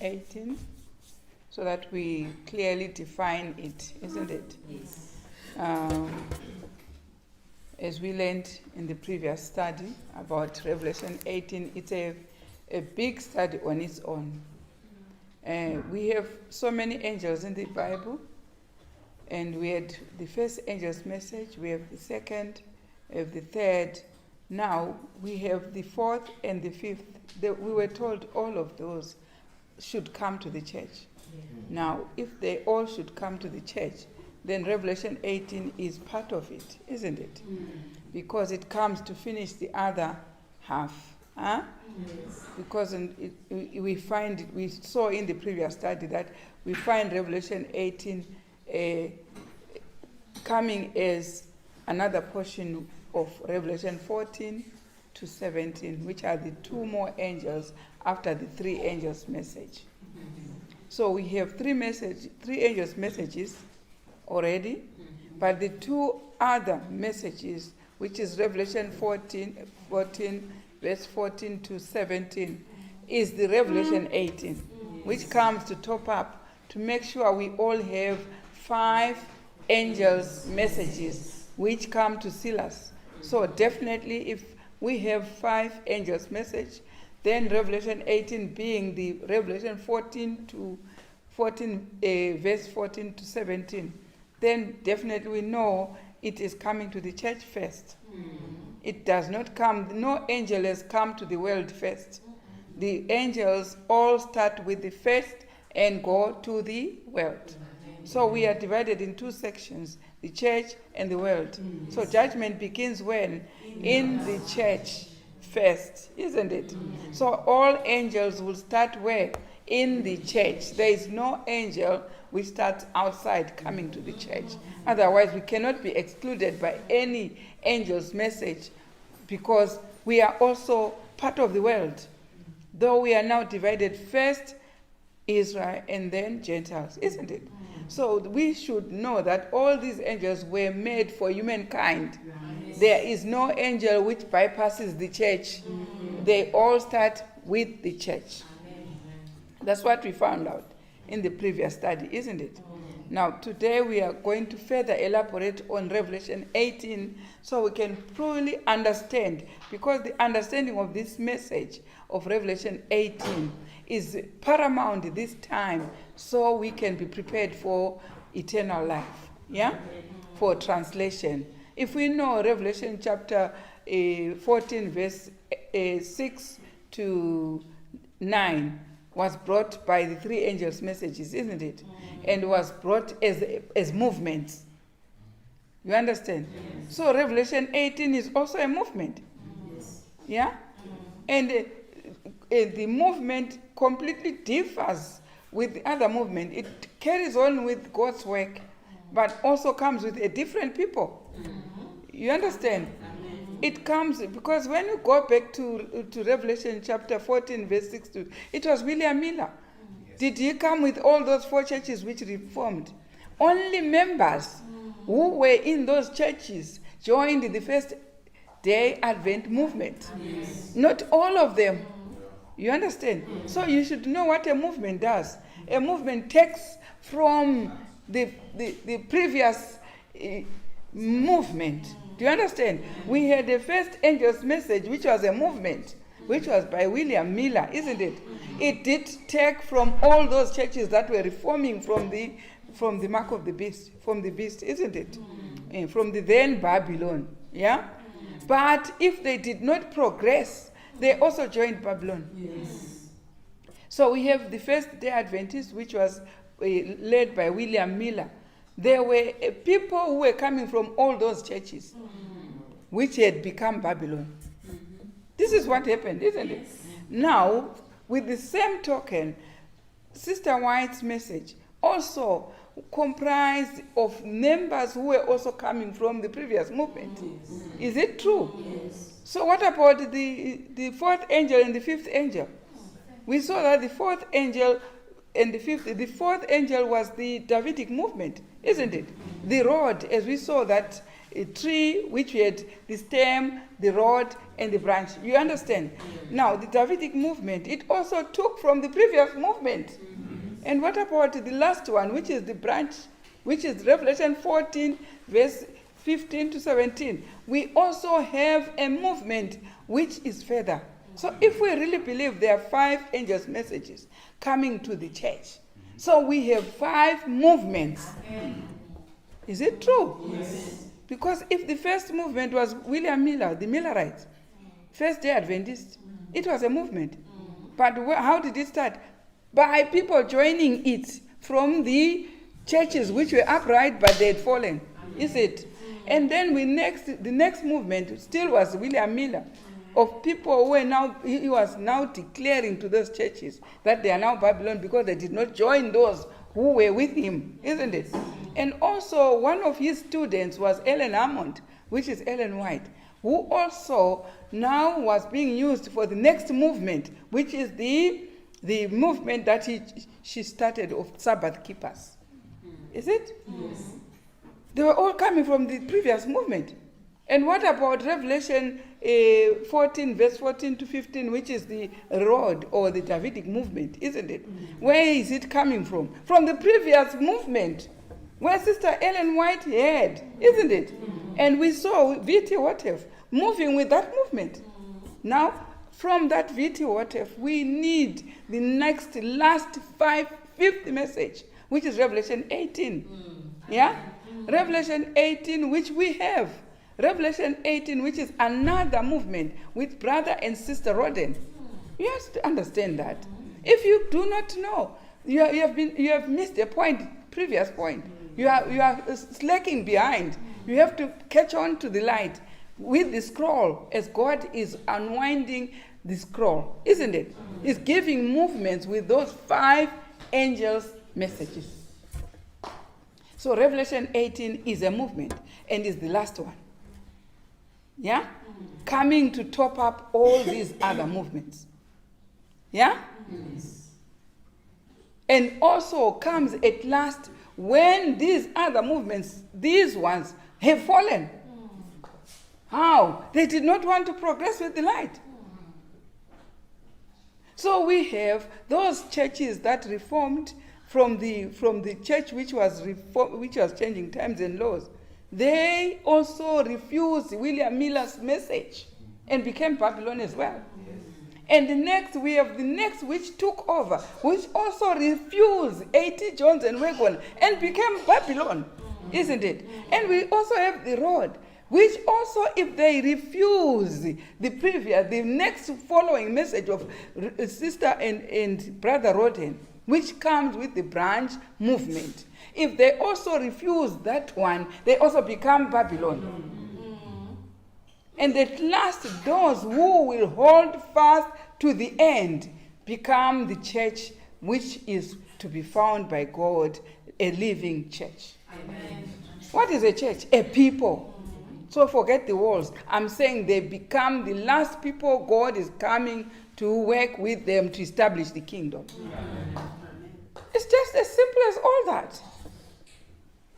18 so that we clearly define it, isn't it? Yes. As we learned in the previous study about Revelation 18, it's a big study on its own. We have so many angels in the Bible, and we had the first angel's message, we have the second, we have the third. Now we have the fourth and the fifth. We were told all of those should come to the church. Yeah. Now, if they all should come to the church, then Revelation 18 is part of it, isn't it? Because it comes to finish the other half. Huh? Yes. Because we saw in the previous study that we find Revelation 18 coming as another portion of Revelation 14 to 17, which are the two more angels after the three angels' message. So we have three angels' messages already, but the two other messages, which is Revelation 14, verse 14 to 17, is the Revelation 18, which comes to top up, to make sure we all have 5 angels' messages, which come to seal us. So definitely if we have 5 angels' message, then Revelation 18 being the Revelation 14, verse 14 to 17, then definitely we know it is coming to the church first. It does not come, no angel has come to the world first. The angels all start with the first and go to the world. So we are divided in 2 sections, the church and the world. So judgment begins when? In the church first, isn't it? So all angels will start where? In the church. There is no angel which starts outside coming to the church. Otherwise, we cannot be excluded by any angel's message, because we are also part of the world. Though we are now divided, first Israel and then Gentiles, isn't it? So we should know that all these angels were made for humankind. Yes. There is no angel which bypasses the church. They all start with the church. That's what we found out in the previous study, isn't it? Now, today we are going to further elaborate on Revelation 18 so we can truly understand, because the understanding of this message of Revelation 18 is paramount this time, so we can be prepared for eternal life, yeah? For translation. If we know Revelation chapter 14, verse 6 to 9, was brought by the 3 angels' messages, isn't it? And was brought as movements. You understand? Yes. So Revelation 18 is also a movement. Yes. Yeah? And the movement completely differs with the other movement. It carries on with God's work, but also comes with a different people. You understand? It comes because when you go back to Revelation chapter 14, verse 6 to, it was William Miller. Yes. Did he come with all those 4 churches which reformed? Only members who were in those churches joined the first day Advent movement. Yes. Not all of them. You understand? So you should know what a movement does. A movement takes from the previous movement. Do you understand? We had the first angel's message, which was a movement, which was by William Miller, isn't it? It did take from all those churches that were reforming from the mark of the beast, from the beast, isn't it? And from the then Babylon, yeah? But if they did not progress, they also joined Babylon. Yes. So we have the first day Adventists, which was led by William Miller. There were people who were coming from all those churches, which had become Babylon. This is what happened, isn't it? Now, with the same token, Sister White's message also comprised of members who were also coming from the previous movement. Yes. Is it true? Yes. So what about the 4th angel and the 5th angel? We saw that the 4th angel and the 4th angel was the Davidic movement, isn't it? The rod, as we saw that a tree which had the stem, the rod, and the branch. You understand? Now, the Davidic movement, it also took from the previous movement. And what about the last one, which is the branch, which is Revelation 14, verse 15 to 17? We also have a movement which is further. So if we really believe there are 5 angels' messages coming to the church, so we have 5 movements. Is it true? Yes. Because if the first movement was William Miller, the Millerites, First-day Adventist, it was a movement. But how did it start? By people joining it from the churches which were upright but they had fallen. Is it? And then the next movement still was William Miller, of people who were now, he was now declaring to those churches that they are now Babylon because they did not join those who were with him, isn't it? And also one of his students was Ellen Hammond, which is Ellen White, who also now was being used for the next movement, which is the movement that she started of Sabbath keepers. Is it? Yes. They were all coming from the previous movement. And what about Revelation 14, verse 14 to 15, which is the rod or the Davidic movement, isn't it? Where is it coming from? From the previous movement, where Sister Ellen White had, isn't it? And we saw V.T. Watef moving with that movement. Now, from that V.T. Watef, we need the last fifth message, which is Revelation 18. Yeah? Revelation 18, which we have. Revelation 18, which is another movement with brother and sister Roden. You have to understand that. If you do not know, you have missed a previous point. You are slacking behind. You have to catch on to the light with the scroll as God is unwinding the scroll, isn't it? He's giving movements with those 5 angels' messages. So Revelation 18 is a movement and is the last one. Yeah? Coming to top up all these other movements. Yeah? Yes. And also comes at last when these other movements, these ones, have fallen. How? They did not want to progress with the light. So we have those churches that reformed from the church which was changing times and laws. They also refused William Miller's message and became Babylon as well. Yes. And we have the next which took over, which also refused A.T. Jones and Wagon and became Babylon, isn't it? And we also have the road, which also, if they refuse the next following message of Sister and Brother Roden, which comes with the branch movement, if they also refuse that one, they also become Babylon. And at last, those who will hold fast to the end become the church which is to be found by God, a living church. Amen. What is a church? A people. So forget the walls. I'm saying they become the last people God is coming to work with them to establish the kingdom. Amen. It's just as simple as all that.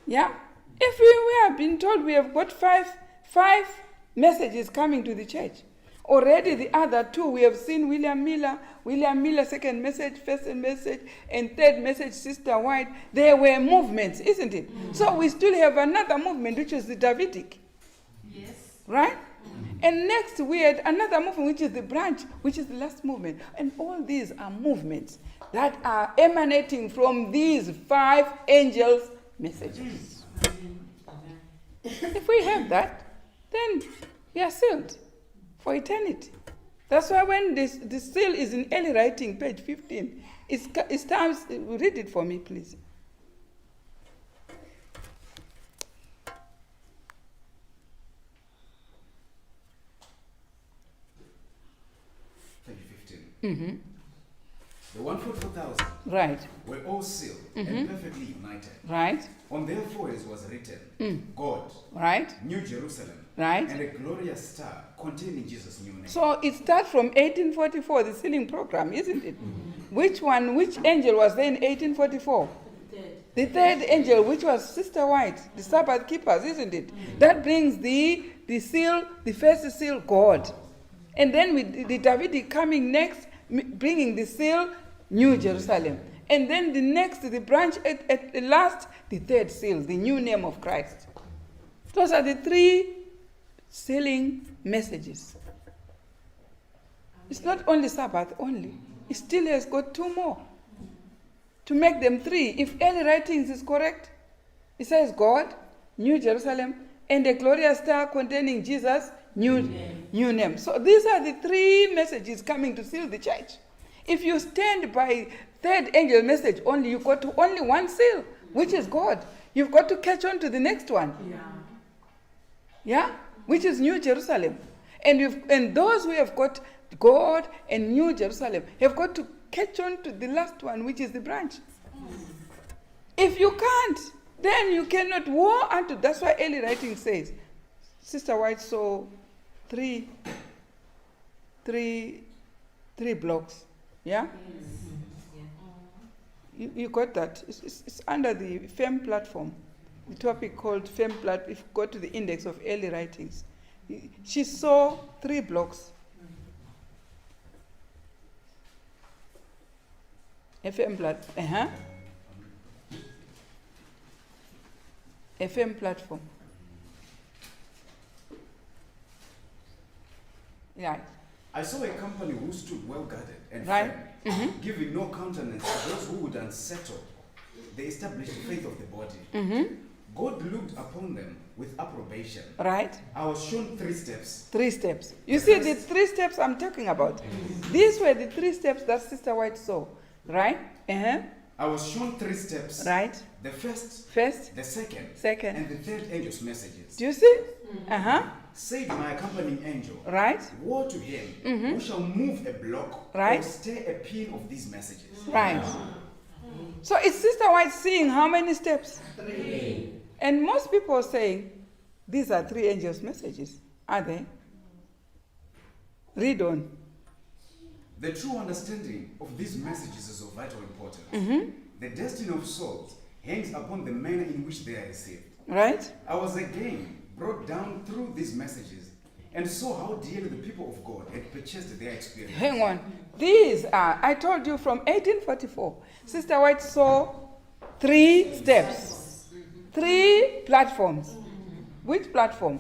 Yeah? If we have been told we have got five messages coming to the church, already the other 2, we have seen William Miller, second message, first message, and third message, Sister White. There were movements, isn't it? So we still have another movement, which is the Davidic. Yes. Right? And next we had another movement, which is the branch, which is the last movement. And all these are movements that are emanating from these 5 angels' messages. If we have that, then we are sealed for eternity. That's why when the seal is in early writing, page 15, it stands, read it for me, please. Page 15. Mm-hmm. The 144,000 Right. were all sealed and perfectly united. Right. On their foreheads was written, God, Right. New Jerusalem, Right. and a glorious star containing Jesus' new name. So it starts from 1844, the sealing program, isn't it? Which angel was there in 1844? The third angel, which was Sister White, the Sabbath keepers, isn't it? That brings the seal, the first seal, God. And then with the Davidic coming next, bringing the seal, New Jerusalem. And then the next, the branch at the last, the third seal, the new name of Christ. Those are the three sealing messages. It's not only Sabbath only. It still has got two more. To make them three. If early writings is correct, it says God, New Jerusalem, and a glorious star containing Jesus, new name. So these are the three messages coming to seal the church. If you stand by third angel message only, you've got to only one seal, which is God. You've got to catch on to the next one. Yeah? Which is New Jerusalem. And those who have got God and New Jerusalem have got to catch on to the last one, which is the branch. If you can't, then you cannot war unto. That's why early writing says, Sister White saw three blocks. Yeah? You got that? It's under the FEM platform. The topic called FEM platform. If you go to the index of early writings, she saw 3 blocks. FM platform. FM platform. Right. I saw a company who stood well guarded and Right. firm, giving no countenance to those who would unsettle the established faith of the body. God looked upon them with approbation. Right. I was shown 3 steps. 3 steps. You see the 3 steps I'm talking about? These were the 3 steps that Sister White saw. Right? I was shown 3 steps. Right. The first, First, the second, second. and the third angel's messages. Do you see? Said my accompanying angel, Right. woe to him who shall move a block Right. or stir a pin of these messages. Right. So it's Sister White seeing how many steps? 3. And most people are saying, these are 3 angels' messages. Are they? Read on. The true understanding of these messages is of vital importance. The destiny of souls hangs upon the manner in which they are received. Right? I was again brought down through these messages and saw how dearly the people of God had purchased their experience. Hang on. These are, I told you from 1844, Sister White saw 3 steps, 3 platforms. Which platform?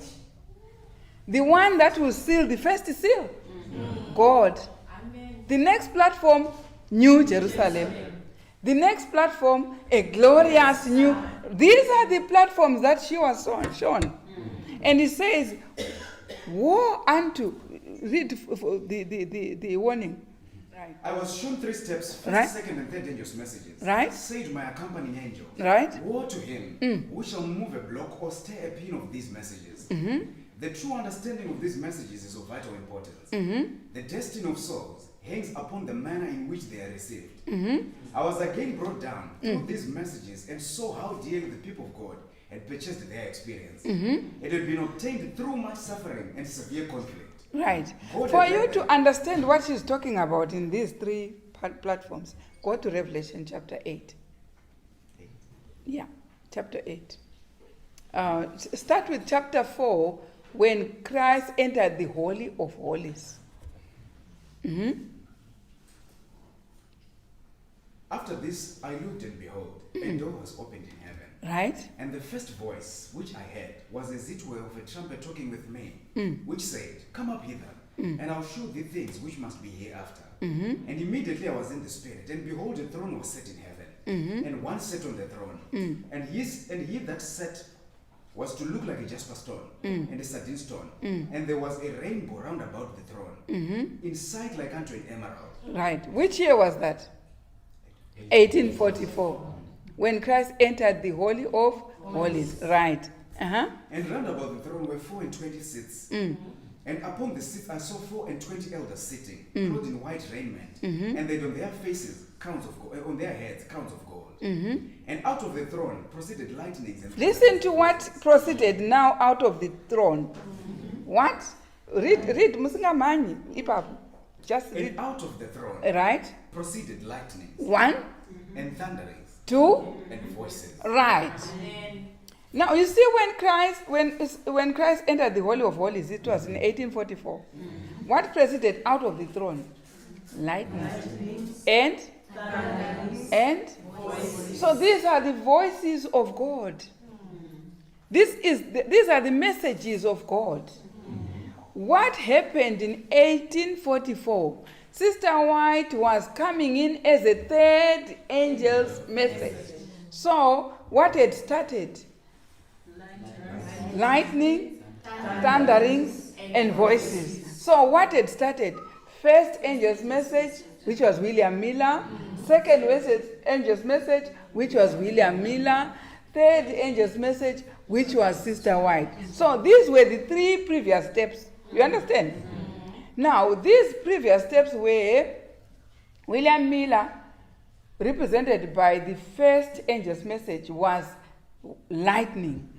The one that will seal the first seal, God. The next platform, New Jerusalem. The next platform, a glorious new. These are the platforms that she was shown. And it says, woe unto. Read the warning. Right. I was shown 3 steps, first, Right. second, and third angels' messages. Right. Said my accompanying angel, Right. woe to him who shall move a block or stir a pin of these messages. The true understanding of these messages is of vital importance. The destiny of souls hangs upon the manner in which they are received. I was again brought down through these messages and saw how dearly the people of God had purchased their experience. It had been obtained through much suffering and severe conflict. Right. God For had you read to them. understand what she's talking about in these 3 platforms, go to Revelation chapter 8. Yeah, chapter 8. Start with chapter 4, when Christ entered the Holy of Holies. After this, I looked and behold, a door was opened in heaven. Right? And the first voice which I heard was as it were of a trumpet talking with me, which said, Come up hither, and I'll show thee things which must be hereafter. And immediately I was in the Spirit, and behold, a throne was set in heaven, and one sat on the throne. And he that sat was to look like a jasper stone, and a sardine stone, and there was a rainbow round about the throne, in sight like unto an emerald. Right. Which year was that? 1844. When Christ entered the Holy of Holies. Right. And round about the throne were 24 seats. And upon the seats I saw 24 elders sitting, clothed in white raiment, and they had on their faces crowns of gold, on their heads crowns of gold. And out of the throne proceeded lightnings and Listen to what proceeded now out of the throne. What? Read Musingamani. Just read. And out of the throne Right? proceeded lightnings 1, and thunderings 2. And voices. Right. Now you see when Christ entered the Holy of Holies, it was in 1844. What proceeded out of the throne? Lightning. And so these are the voices of God. These are the messages of God. What happened in 1844? Sister White was coming in as a third angel's message. So what had started? Lightning, thunderings, and voices. So what had started? First angel's message, which was William Miller. Second angel's message, which was William Miller. Third angel's message, which was Sister White. So these were the 3 previous steps. You understand? Now, these previous steps were William Miller, represented by the first angel's message, was lightning.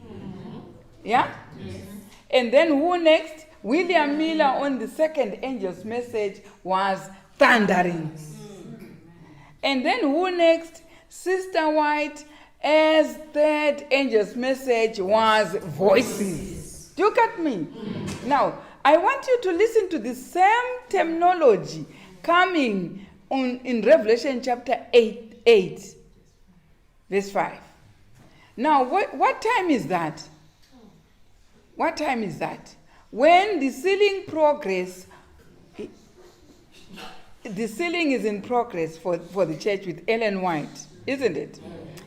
Yeah? Yes. And then who next? William Miller on the second angel's message was thundering. And then who next? Sister White as third angel's message was voices. Do you get me? Now, I want you to listen to the same terminology coming in Revelation chapter 8, verse 5. Now, what time is that? What time is that? When the sealing progress, the sealing is in progress for the church with Ellen White, isn't it?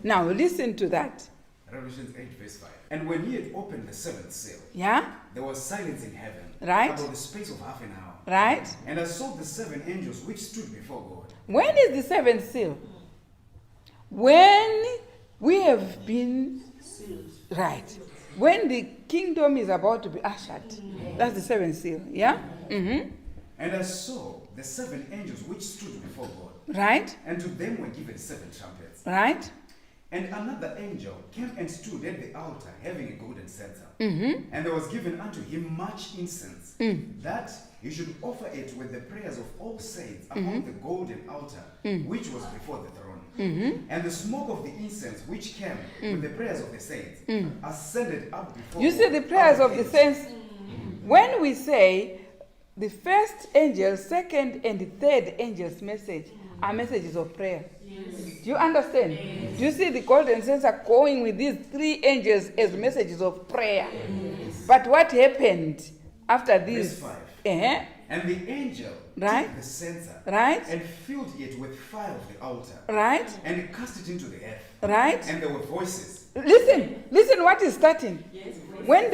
Now, listen to that. Revelation 8, verse 5. And when he had opened the 7th seal, yeah, there was silence in heaven, right, about the space of half an hour. Right. And I saw the 7 angels which stood before God. When is the 7th seal? When we have been sealed. Right. When the kingdom is about to be ushered. That's the 7th seal. Yeah? Mm-hmm. And I saw the 7 angels which stood before God. Right. And to them were given 7 trumpets. Right. And another angel came and stood at the altar, having a golden censer. Mm-hmm. And there was given unto him much incense, that he should offer it with the prayers of all saints upon the golden altar, which was before the throne. Mm-hmm. And the smoke of the incense which came with the prayers of the saints ascended up before You see the prayers of the saints. When we say the first angel, second, and the third angel's message are messages of prayer. Do you understand? Yes. Do you see the golden censer going with these 3 angels as messages of prayer? Yes. But what happened after this? Verse 5. Uh-huh. And the angel took the censer and filled it with fire of the altar. Right. And cast it into the earth. Right. And there were voices. Listen what is starting. Yes, when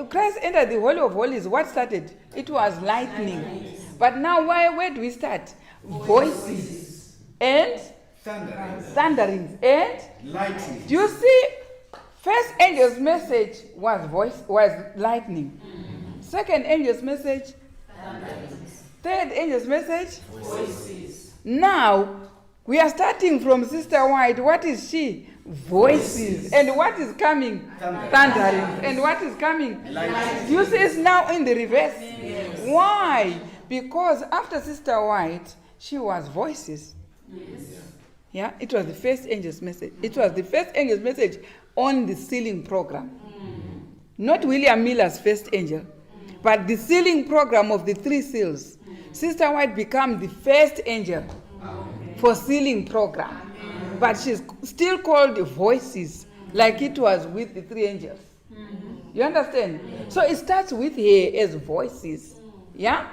Christ entered the Holy of Holies, what started? It was lightning. But now where do we start? Voices. And thunderings and lightning. Do you see? First angel's message was lightning. Second angel's message, thunderings. Third angel's message, voices. Now we are starting from Sister White. What is she? Voices. And what is coming? Thunderings. And what is coming? Lightning. You see, it's now in the reverse. Yes. Why? Because after Sister White, she was voices. Yes. Yeah, it was the first angel's message. It was the first angel's message on the sealing program. Not William Miller's first angel, but the sealing program of the 3 seals. Sister White became the first angel for sealing program. But she's still called voices, like it was with the 3 angels. You understand? So it starts with her as voices. Yeah?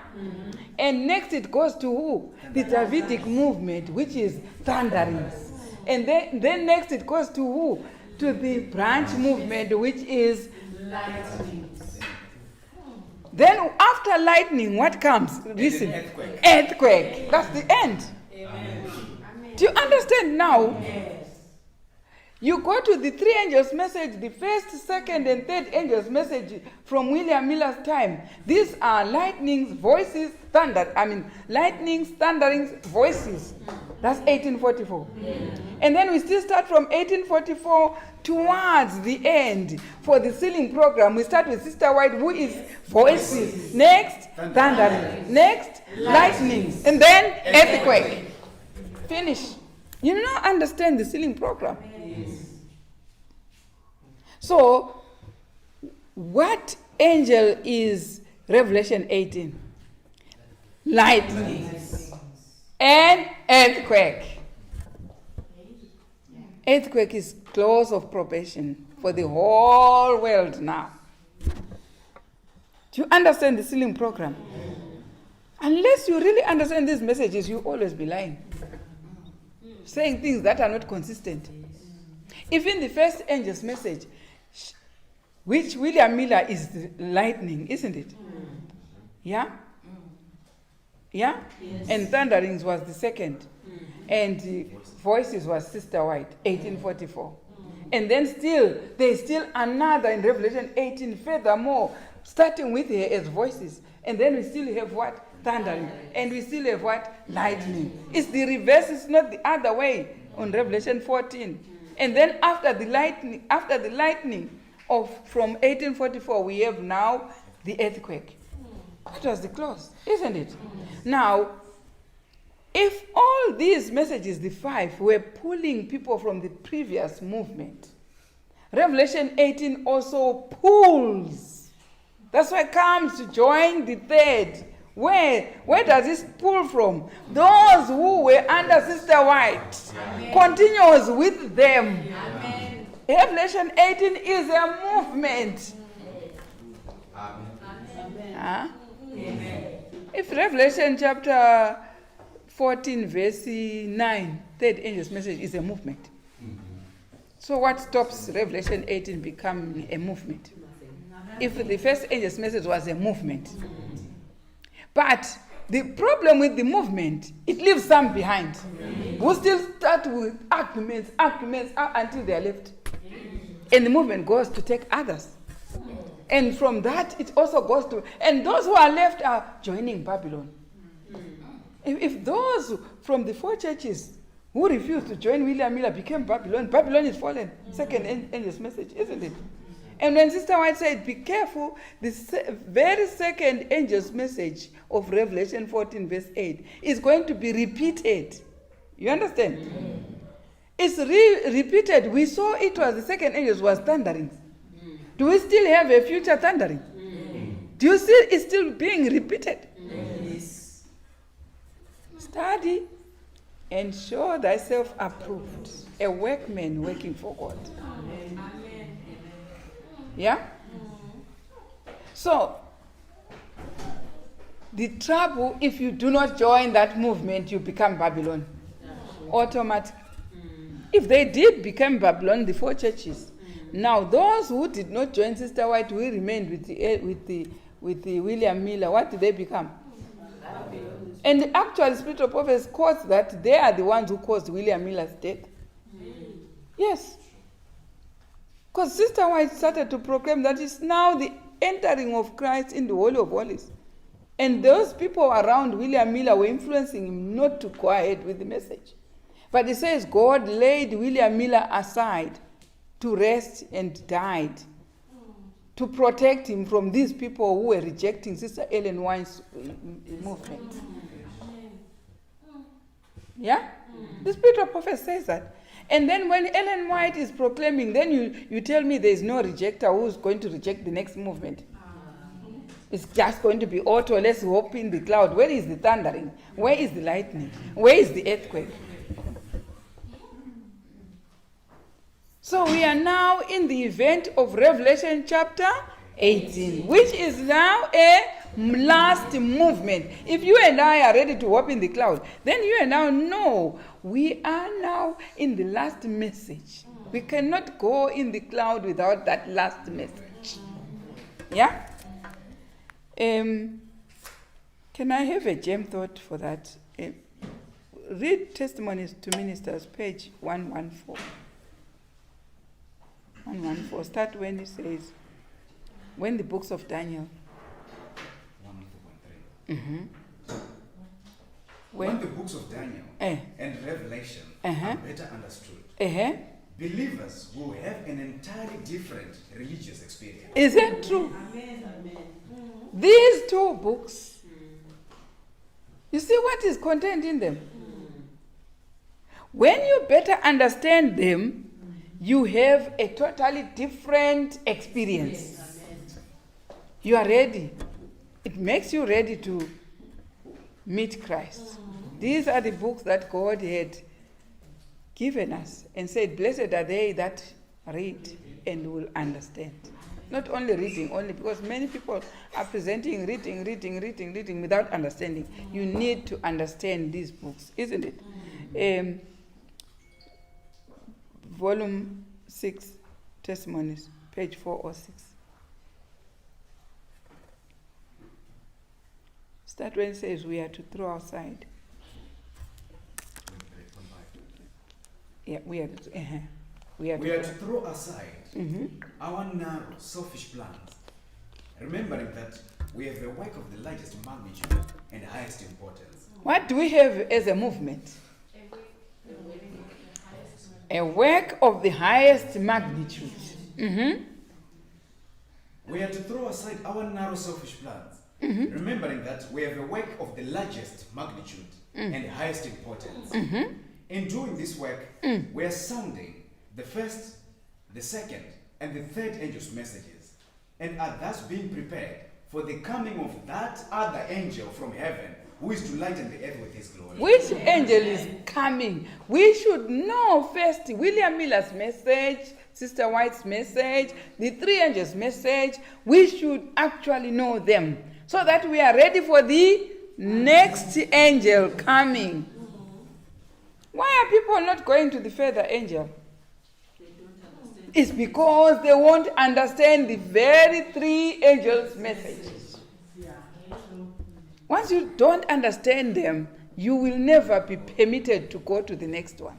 And next it goes to who? The Davidic movement, which is thunderings. And then next it goes to who? To the branch movement, which is lightning. Then after lightning, what comes? Listen. Earthquake. That's the end. Amen. Do you understand now? Yes. You go to the 3 angels' message, the first, second, and third angels' message from William Miller's time. These are lightnings, voices, lightnings, thunderings, voices. That's 1844. And then we still start from 1844 towards the end. For the sealing program, we start with Sister White, who is voices. Next, thundering. Next, lightnings. And then earthquake. Finish. You now understand the sealing program. Yes. So, what angel is Revelation 18? Lightning. And earthquake. Earthquake is close of probation for the whole world now. Do you understand the sealing program? Unless you really understand these messages, you'll always be lying. Saying things that are not consistent. Even the first angel's message, which William Miller is the lightning, isn't it? Yeah? Yeah? Yes. And thunderings was the second. And the voices was Sister White, 1844. And then there's still another in Revelation 18, furthermore, starting with her as voices. And then we still have what? Thundering. And we still have what? Lightning. It's the reverse, it's not the other way on Revelation 14. And then after the lightning of from 1844, we have now the earthquake. That was the close, isn't it? Now, if all these messages, the 5, were pulling people from the previous movement, Revelation 18 also pulls. That's why it comes to join the third. Where does this pull from? Those who were under Sister White. Amen. Continues with them. Amen. Revelation 18 is a movement. Amen. Huh? Amen. If Revelation chapter 14 verse 9, third angel's message is a movement. So what stops Revelation 18 becoming a movement? If the first angel's message was a movement. But the problem with the movement, it leaves some behind. Who still start with arguments until they are left. And the movement goes to take others. And from that, it also goes to... And those who are left are joining Babylon. If those from the 4 churches who refused to join William Miller became Babylon, Babylon is fallen. Second angel's message, isn't it? And when Sister White said, be careful, the very second angel's message of Revelation 14 verse 8 is going to be repeated. You understand? Mm-hmm. It's repeated. We saw it was the second angel was thundering. Mm-hmm. Do we still have a future thundering? Mm-hmm. Do you see it's still being repeated? Mm-hmm. Yes. Study and show thyself approved, a workman working for God. Amen. Yeah? Mm-hmm. So, the trouble, if you do not join that movement, you become Babylon. Automatic. Mm-hmm. If they did become Babylon, the 4 churches. Mm-hmm. Now, those who did not join Sister White, who remained with the William Miller, what did they become? Babylon. And the actual spirit of prophecy quotes that they are the ones who caused William Miller's death. Mm-hmm. Yes. Because Sister White started to proclaim that it's now the entering of Christ in the Holy of Holies. And those people around William Miller were influencing him not to go ahead with the message. But it says God laid William Miller aside to rest and died to protect him from these people who were rejecting Sister Ellen White's movement. Yeah? The spirit of prophet says that. And then when Ellen White is proclaiming, then you tell me there is no rejecter who's going to reject the next movement. It's just going to be auto. Let's hope in the cloud. Where is the thundering? Where is the lightning? Where is the earthquake? So we are now in the event of Revelation chapter 18, which is now a last movement. If you and I are ready to hope in the cloud, then you and I know we are now in the last message. We cannot go in the cloud without that last message. Yeah? Can I have a gem thought for that? Read Testimonies to Ministers, page 114. 114. Start when it says, when the books of Daniel. 114.3. Mm-hmm. When the books of Daniel and Revelation are better understood, believers will have an entirely different religious experience. Is that true? Amen. These 2 books, you see what is contained in them? When you better understand them, you have a totally different experience. You are ready. It makes you ready to meet Christ. These are the books that God had given us and said, blessed are they that read and will understand. Not only reading, only because many people are presenting reading without understanding. You need to understand these books, isn't it? Volume 6, Testimonies, page 406. Start when it says we are to throw aside. Yeah, we are to throw aside our narrow, selfish plans, remembering that we have a work of the largest magnitude and highest importance. What do we have as a movement? A work of the highest magnitude. We are to throw aside our narrow, selfish plans, remembering that we have a work of the largest magnitude and highest importance. In doing this work, we are sounding the first, the second, and the third angel's messages, and are thus being prepared for the coming of that other angel from heaven, who is to lighten the earth with his glory. Which angel is coming? We should know first William Miller's message, Sister White's message, the three angels' message. We should actually know them so that we are ready for the next angel coming. Why are people not going to the further angel? It's because they won't understand the very three angels' messages. Once you don't understand them, you will never be permitted to go to the next one.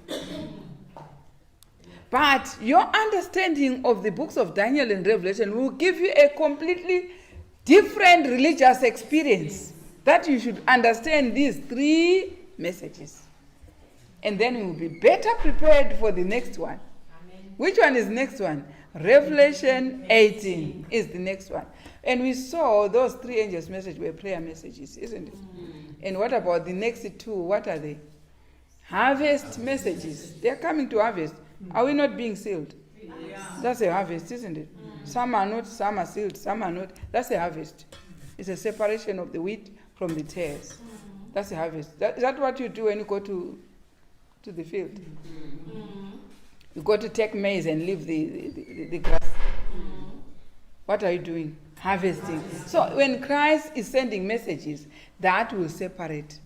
But your understanding of the books of Daniel and Revelation will give you a completely different religious experience, that you should understand these three messages. And then you will be better prepared for the next one. Amen. Which one is the next one? Revelation 18 is the next one. And we saw those three angels' messages were prayer messages, isn't it? And what about the next two? What are they? Harvest messages. They're coming to harvest. Are we not being sealed? Yeah. That's a harvest, isn't it? Some are not, some are sealed, some are not. That's a harvest. It's a separation of the wheat from the tares. That's a harvest. Is that what you do when you go to the field? You go to take maize and leave the grass. What are you doing? Harvesting. So when Christ is sending messages, that will separate.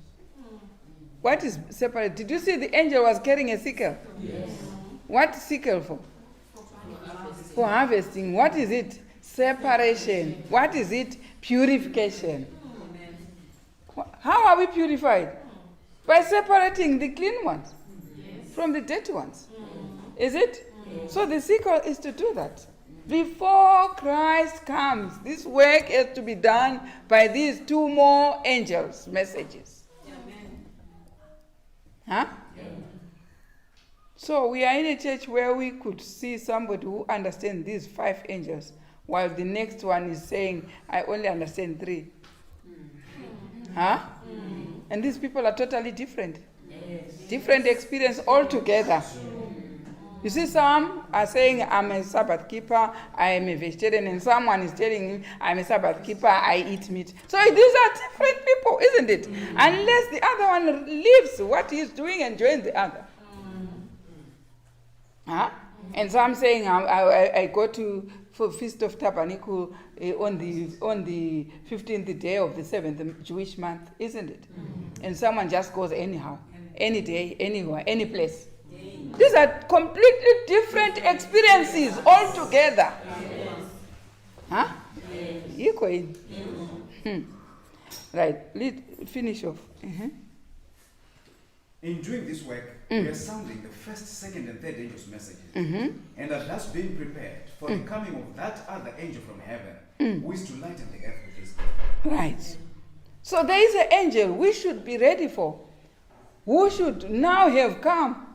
What is separate? Did you see the angel was carrying a sickle? Yes. What sickle for? For harvesting. What is it? Separation. What is it? Purification. How are we purified? By separating the clean ones from the dirty ones. Is it? So the sickle is to do that. Before Christ comes, this work has to be done by these two more angels' messages. Huh? So we are in a church where we could see somebody who understands these 5 angels, while the next one is saying, I only understand 3. Huh? And these people are totally different. Different experience altogether. You see, some are saying, I'm a Sabbath keeper, I am a vegetarian, and someone is telling me, I'm a Sabbath keeper, I eat meat. So these are different people, isn't it? Unless the other one leaves what he's doing and joins the other. Huh? And some saying, I go to for Feast of Tabernacle on the 15th day of the 7th Jewish month, isn't it? And someone just goes anyhow, any day, anywhere, any place. These are completely different experiences altogether. Huh? Equal. Right. Finish off. In doing this work, we are sounding the first, second, and third angels' messages, and are thus being prepared for the coming of that other angel from heaven, who is to lighten the earth with his glory. Right. So there is an angel we should be ready for, who should now have come.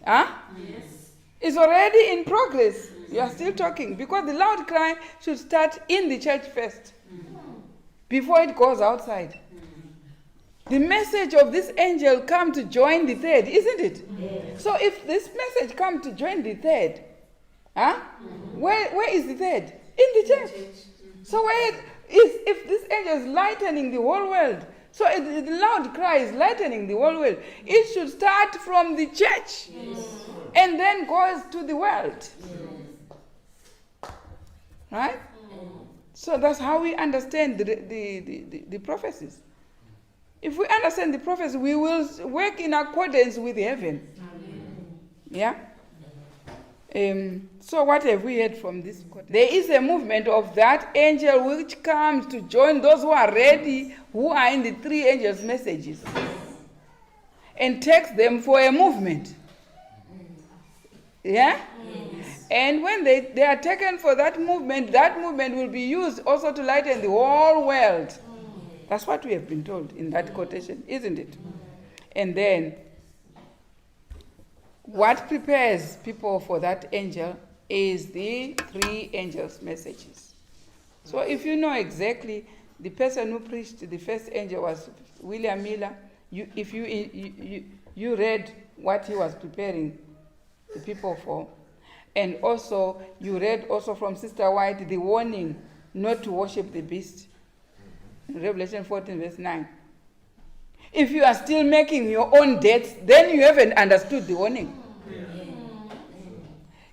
Huh? Yes. It's already in progress. You are still talking, because the loud cry should start in the church first, before it goes outside. The message of this angel come to join the third, isn't it? Yes. So if this message come to join the third, where is the third? In the church. So if this angel is lightening the whole world, so the loud cry is lightening the whole world, it should start from the church and then goes to the world. Right? So that's how we understand the prophecies. If we understand the prophecy, we will work in accordance with heaven. Yeah? So what have we heard from this? There is a movement of that angel which comes to join those who are ready, who are in the three angels' messages, and takes them for a movement. Yeah? And when they are taken for that movement will be used also to lighten the whole world. That's what we have been told in that quotation, isn't it? And then, what prepares people for that angel is the three angels' messages. So if you know exactly, the person who preached the first angel was William Miller. If you read what he was preparing the people for, and also you read also from Sister White the warning not to worship the beast. Revelation 14 verse 9. If you are still making your own dates, then you haven't understood the warning.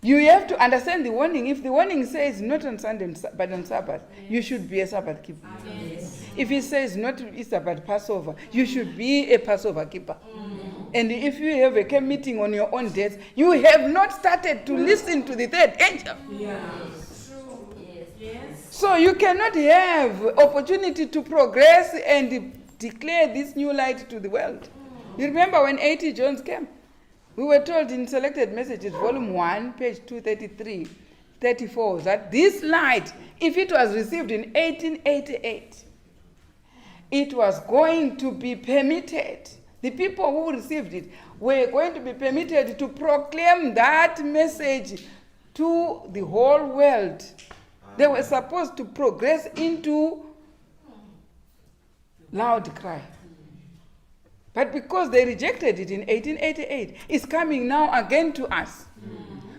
You have to understand the warning. If the warning says not on Sunday but on Sabbath, you should be a Sabbath keeper. If it says not Easter but Passover, you should be a Passover keeper. And if you have a camp meeting on your own dates, you have not started to listen to the third angel. So you cannot have opportunity to progress and declare this new light to the world. You remember when A.T. Jones came? We were told in Selected Messages, Volume 1, page 233, 34, that this light, if it was received in 1888, it was going to be permitted. The people who received it were going to be permitted to proclaim that message to the whole world. They were supposed to progress into loud cry. But because they rejected it in 1888, it's coming now again to us.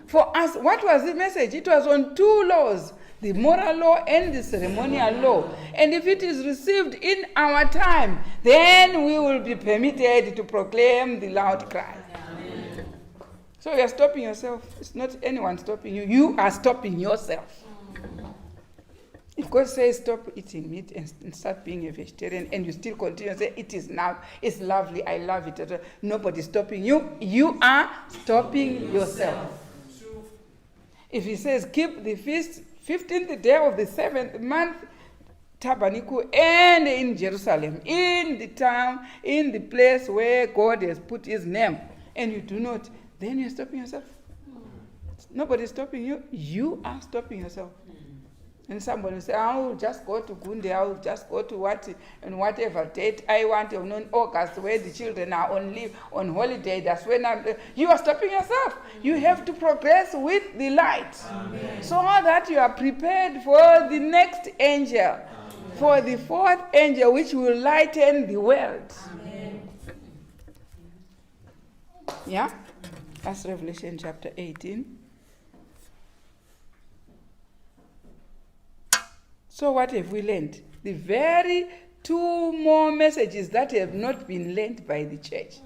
For us, what was the message? It was on two laws, the moral law and the ceremonial law. And if it is received in our time, then we will be permitted to proclaim the loud cry. So you are stopping yourself. It's not anyone stopping you. You are stopping yourself. If God says stop eating meat and start being a vegetarian, and you still continue to say it is now, it's lovely, I love it, nobody's stopping you, you are stopping yourself. If he says keep the feast 15th day of the 7th month, tabernacle, and in Jerusalem, in the town, in the place where God has put his name, and you do not, then you're stopping yourself. Nobody's stopping you, you are stopping yourself. And somebody will say, I'll just go to Gunde, I'll just go to whatever date I want, on August, where the children are on leave, on holiday, that's when you are stopping yourself. You have to progress with the light. Amen. So that you are prepared for the next angel, for the fourth angel, which will lighten the world. Amen. Yeah? That's Revelation chapter 18. So what have we learned? The very two more messages that have not been learned by the church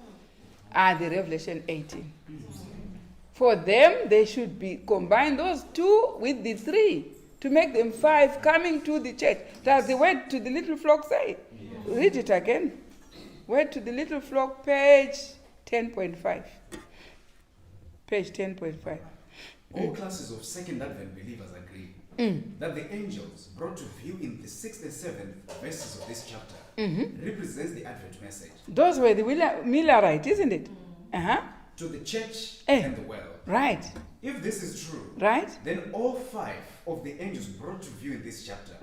are the Revelation 18. For them, they should be combined, those two with the three, to make them 5 coming to the church. Does the word to the little flock say? Yeah. Read it again. Word to the little flock, page 10.5. Page 10.5. All classes of Second Advent believers agree that the angels brought to view in the 6th and 7th verses of this chapter represents the Advent message. Those were the Millerite, isn't it? To the church and the world. Right. If this is true, right, then all 5 of the angels brought to view in this chapter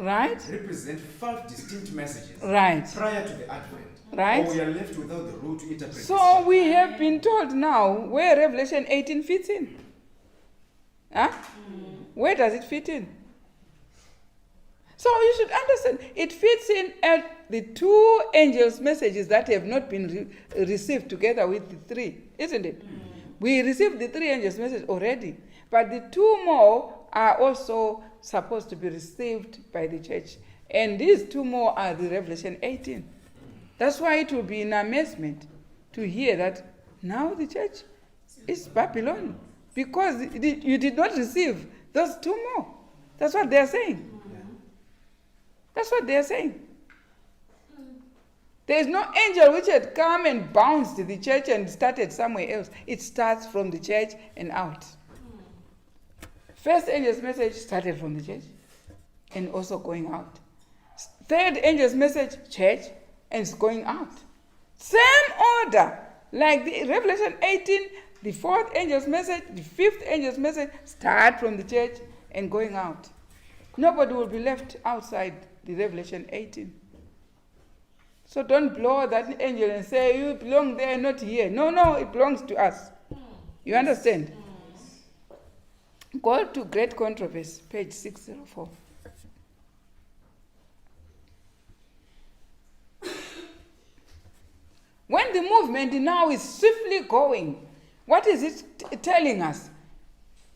represent 5 distinct messages prior to the Advent. Right. Or we are left without the rule to interpret. So we have been told now where Revelation 18 fits in. Where does it fit in? So you should understand, it fits in at the two angels' messages that have not been received together with the three, isn't it? We received the three angels' message already, but the two more are also supposed to be received by the church. And these two more are the Revelation 18. That's why it will be in amazement to hear that now the church is Babylon, because you did not receive those two more. That's what they're saying. That's what they're saying. There is no angel which had come and bounced the church and started somewhere else. It starts from the church and out. First angel's message started from the church and also going out. Third angel's message, church, and it's going out. Same order. Like the Revelation 18, the fourth angel's message, the fifth angel's message, start from the church and going out. Nobody will be left outside the Revelation 18. So don't blow that angel and say, you belong there, not here. No, it belongs to us. You understand? Go to Great Controversy, page 604. When the movement now is swiftly going, what is it telling us?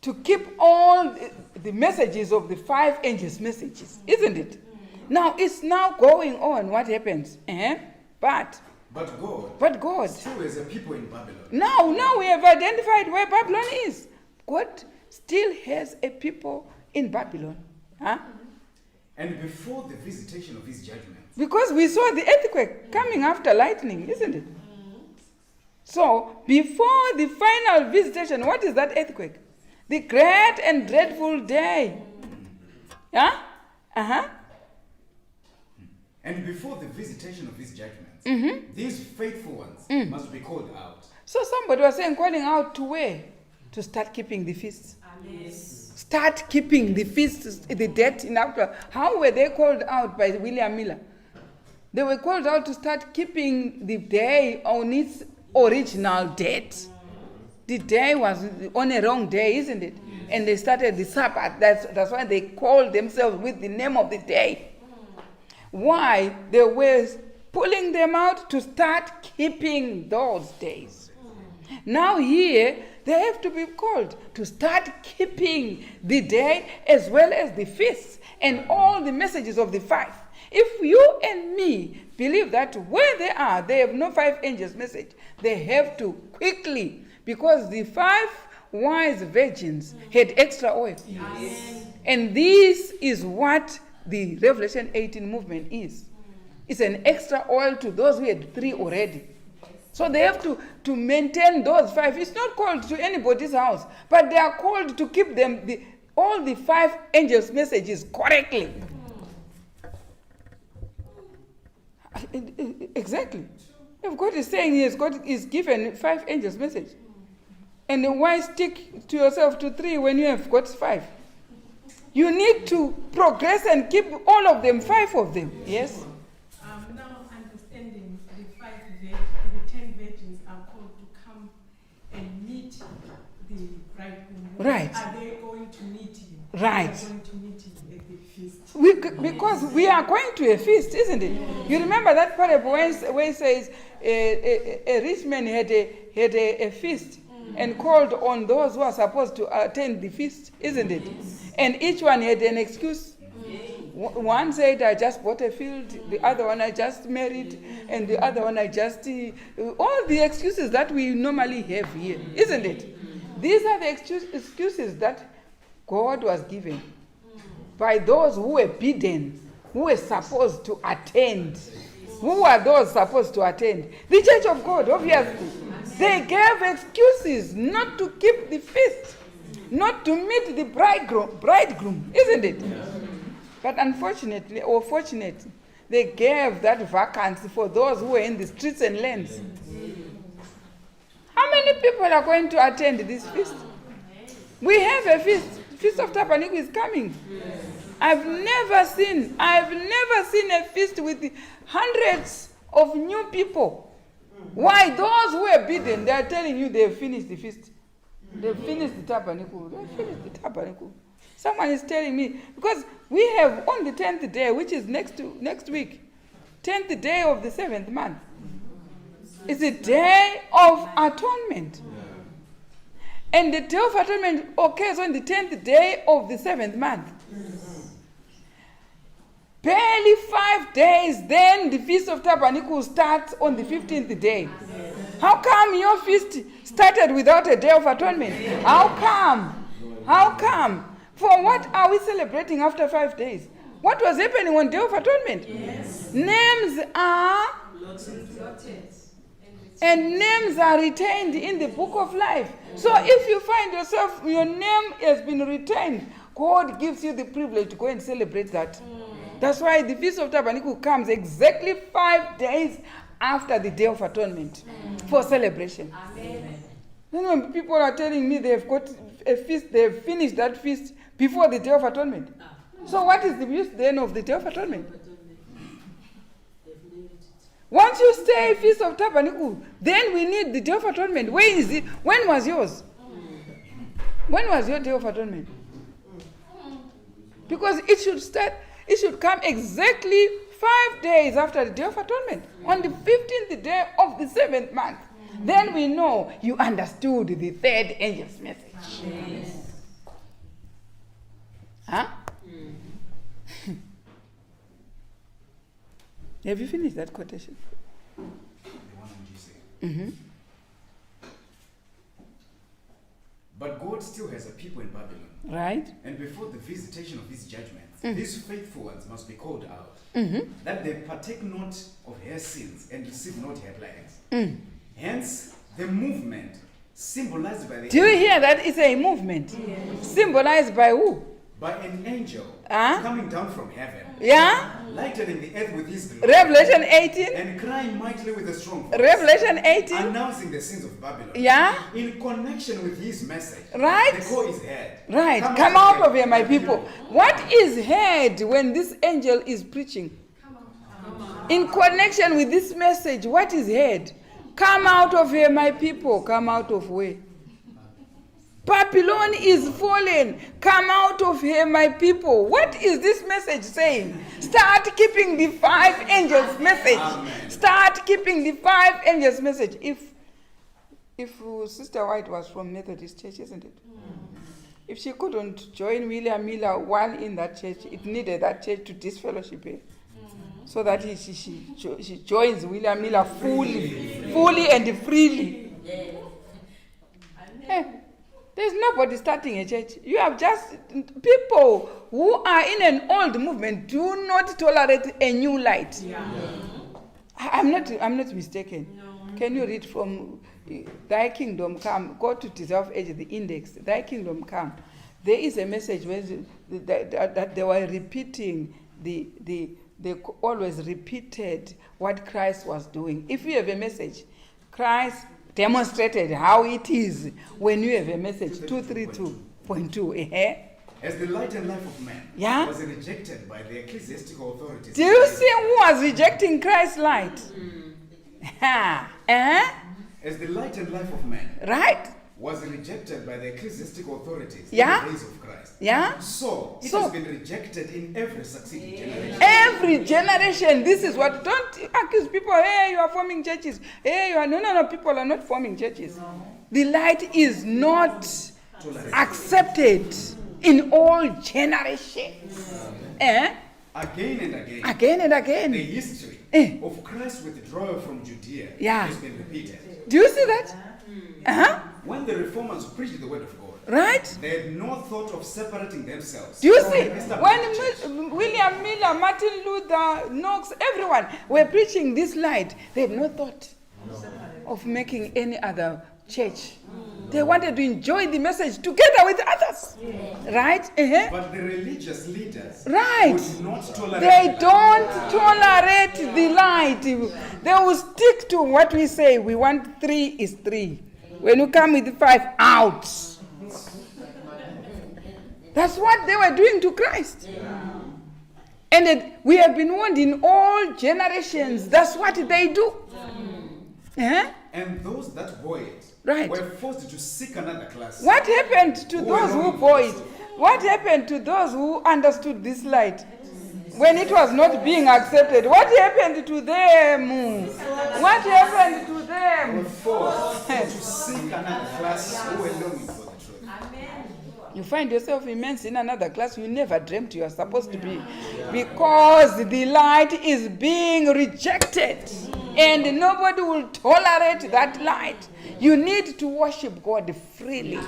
To keep all the messages of the five angels' messages, isn't it? Now it's now going on. What happens? But God still is a people in Babylon. Now we have identified where Babylon is. God still has a people in Babylon. And before the visitation of his judgment. Because we saw the earthquake coming after lightning, isn't it? So before the final visitation, what is that earthquake? The great and dreadful day. And before the visitation of his judgments, these faithful ones must be called out. So somebody was saying, calling out to where? To start keeping the feasts. Yes. Start keeping the feasts, the date in April. How were they called out by William Miller? They were called out to start keeping the day on its original date. The day was on a wrong day, isn't it? And they started the Sabbath. That's why they called themselves with the name of the day. Why? They were pulling them out to start keeping those days. Now here, they have to be called to start keeping the day as well as the feasts and all the messages of the five. If you and me believe that where they are, they have no five angels message, they have to quickly, because the five wise virgins had extra oil. Yes. And this is what the Revelation 18 movement is. It's an extra oil to those who had three already. So they have to maintain those five. It's not called to anybody's house, but they are called to keep them all the five angels' messages correctly. Exactly. If God is saying God is given five angels' message, and then why stick to yourself to three when you have got five? You need to progress and keep all of them, five of them. Yes? Now understanding the 10 virgins are called to come and meet the bridegroom. Right. Are they going to meet him? Right. They are going to meet him at the feast. Because we are going to a feast, isn't it? You remember that parable where it says a rich man had a feast and called on those who are supposed to attend the feast, isn't it? And each one had an excuse. One said, I just bought a field. The other one, I just married. And the other one, I just... all the excuses that we normally have here, isn't it? These are the excuses that God was given by those who were bidden, who were supposed to attend. Who are those supposed to attend? The church of God, obviously. They gave excuses not to keep the feast, not to meet the bridegroom, isn't it? But unfortunately, or fortunately, they gave that vacancy for those who were in the streets and lanes. How many people are going to attend this feast? We have a feast. Feast of Tabernacle is coming. I've never seen a feast with hundreds of new people. Why? Those who are bidden, they are telling you they have finished the feast. They've finished the tabernacle. They've finished the tabernacle. Someone is telling me, because we have on the 10th day, which is next week, 10th day of the 7th month. It's a day of atonement. And the day of atonement occurs on the 10th day of the 7th month. Barely 5 days, then the Feast of Tabernacles starts on the 15th day. How come your feast started without a day of atonement? How come? How come? For what are we celebrating after 5 days? What was happening on Day of Atonement? Yes. Names are and names are retained in the book of life. So if you find yourself, your name has been retained, God gives you the privilege to go and celebrate that. That's why the Feast of Tabernacle comes exactly 5 days after the Day of Atonement for celebration. Amen. When people are telling me they've got a feast, they've finished that feast before the Day of Atonement. So what is the use then of the Day of Atonement? Once you say Feast of Tabernacle, then we need the Day of Atonement. Where is it? When was yours? When was your Day of Atonement? Because it should come exactly 5 days after the Day of Atonement, on the 15th day of the 7th month. Then we know you understood the third angel's message. Yes. Huh? Have you finished that quotation? The one on Jesus. Mm-hmm. But God still has a people in Babylon. Right? And before the visitation of his judgments, Mm. these faithful ones must be called out, Mm-hmm. that they partake not of her sins and receive not her plagues. Mm. Hence, the movement symbolized by the Do you hear that? It's a movement. Yes. Symbolized by who? by an angel Huh? coming down from heaven, Yeah? lightening the earth with his glory, Revelation 18. and crying mightily with a strong voice, Revelation 18. announcing the sins of Babylon. Yeah? In connection with his message, Right? the call is heard. Right. Come out of here, my people. What is heard when this angel is preaching? In connection with this message, what is heard? Come out of here, my people. Come out of where? Babylon is fallen. Come out of here, my people. What is this message saying? Start keeping the 5 angels' message. Amen. Start keeping the 5 angels' message. If Sister White was from Methodist Church, isn't it? If she couldn't join William Miller while in that church, it needed that church to disfellowship her. So that she joins William Miller fully and freely. Hey, there's nobody starting a church. You have just people who are in an old movement do not tolerate a new light. Yeah. I'm not mistaken. No. Can you read from Thy Kingdom Come? Go to Dissolve Age, the index. Thy Kingdom Come. There is a message where that they were repeating they always repeated what Christ was doing. If you have a message, Christ demonstrated how it is when you have a message. 232.2. As the light and life of man Yeah? was rejected by the ecclesiastical authorities. Do you see who was rejecting Christ's light? As the light and life of man Right? was rejected by the ecclesiastical authorities Yeah? in the days of Christ. Yeah? So, it So- has been rejected in every succeeding generation. Every generation, this is what. Don't accuse people, hey, you are forming churches. Hey, you are. No, people are not forming churches. The light is not accepted in all generations. Again and again, Again and again. the history Eh. of Christ's withdrawal from Judea Yeah. has been repeated. Do you see that? When the reformers preached the word of God, Right? they had no thought of separating themselves. Do you from see? the established church. When William Miller, Martin Luther, Knox, everyone were preaching this light, they had no thought of making any other church. They wanted to enjoy the message together with others. Right? But the religious leaders Right. would not tolerate They the light. don't tolerate the light. They will stick to what we say. We want 3 is 3. When you come with 5, out. That's what they were doing to Christ. And we have been warned in all generations. That's what they do. And those that bore it Right. were forced to seek another class. What happened to Who were those who longing bore for it? the What happened to those who understood this light when it was not being accepted? What happened to them? What happened to Were them? forced to seek another class who were longing for the truth. You find yourself immersed in another class you never dreamt you are supposed to be. Because the light is being rejected. And nobody will tolerate that light. You need to worship God freely.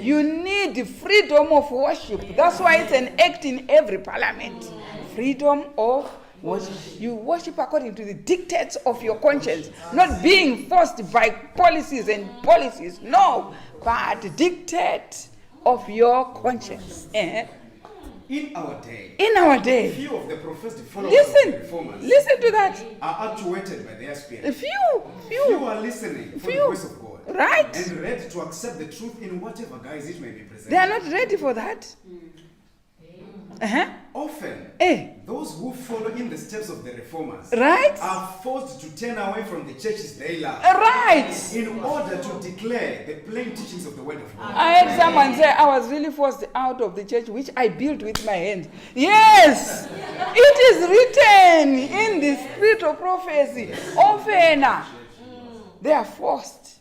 You need freedom of worship. That's why it's an act in every parliament. Freedom of worship. You worship according to the dictates of your conscience. Not being forced by policies and policies. No. But dictate of your conscience. In our day, few of the professed followers of the reformers Listen to that. are actuated by their spirit. Few. Are listening for Few. the voice of God. Right? And ready to accept the truth in whatever guise it may be presented. They are not ready for that. Often, those who follow in the steps of the reformers Right? are forced to turn away from the churches they love Right. in order to declare the plain teachings of the word of God. I had someone say I was really forced out of the church which I built with my hands. Yes, it is written in the spirit of prophecy. Often they are forced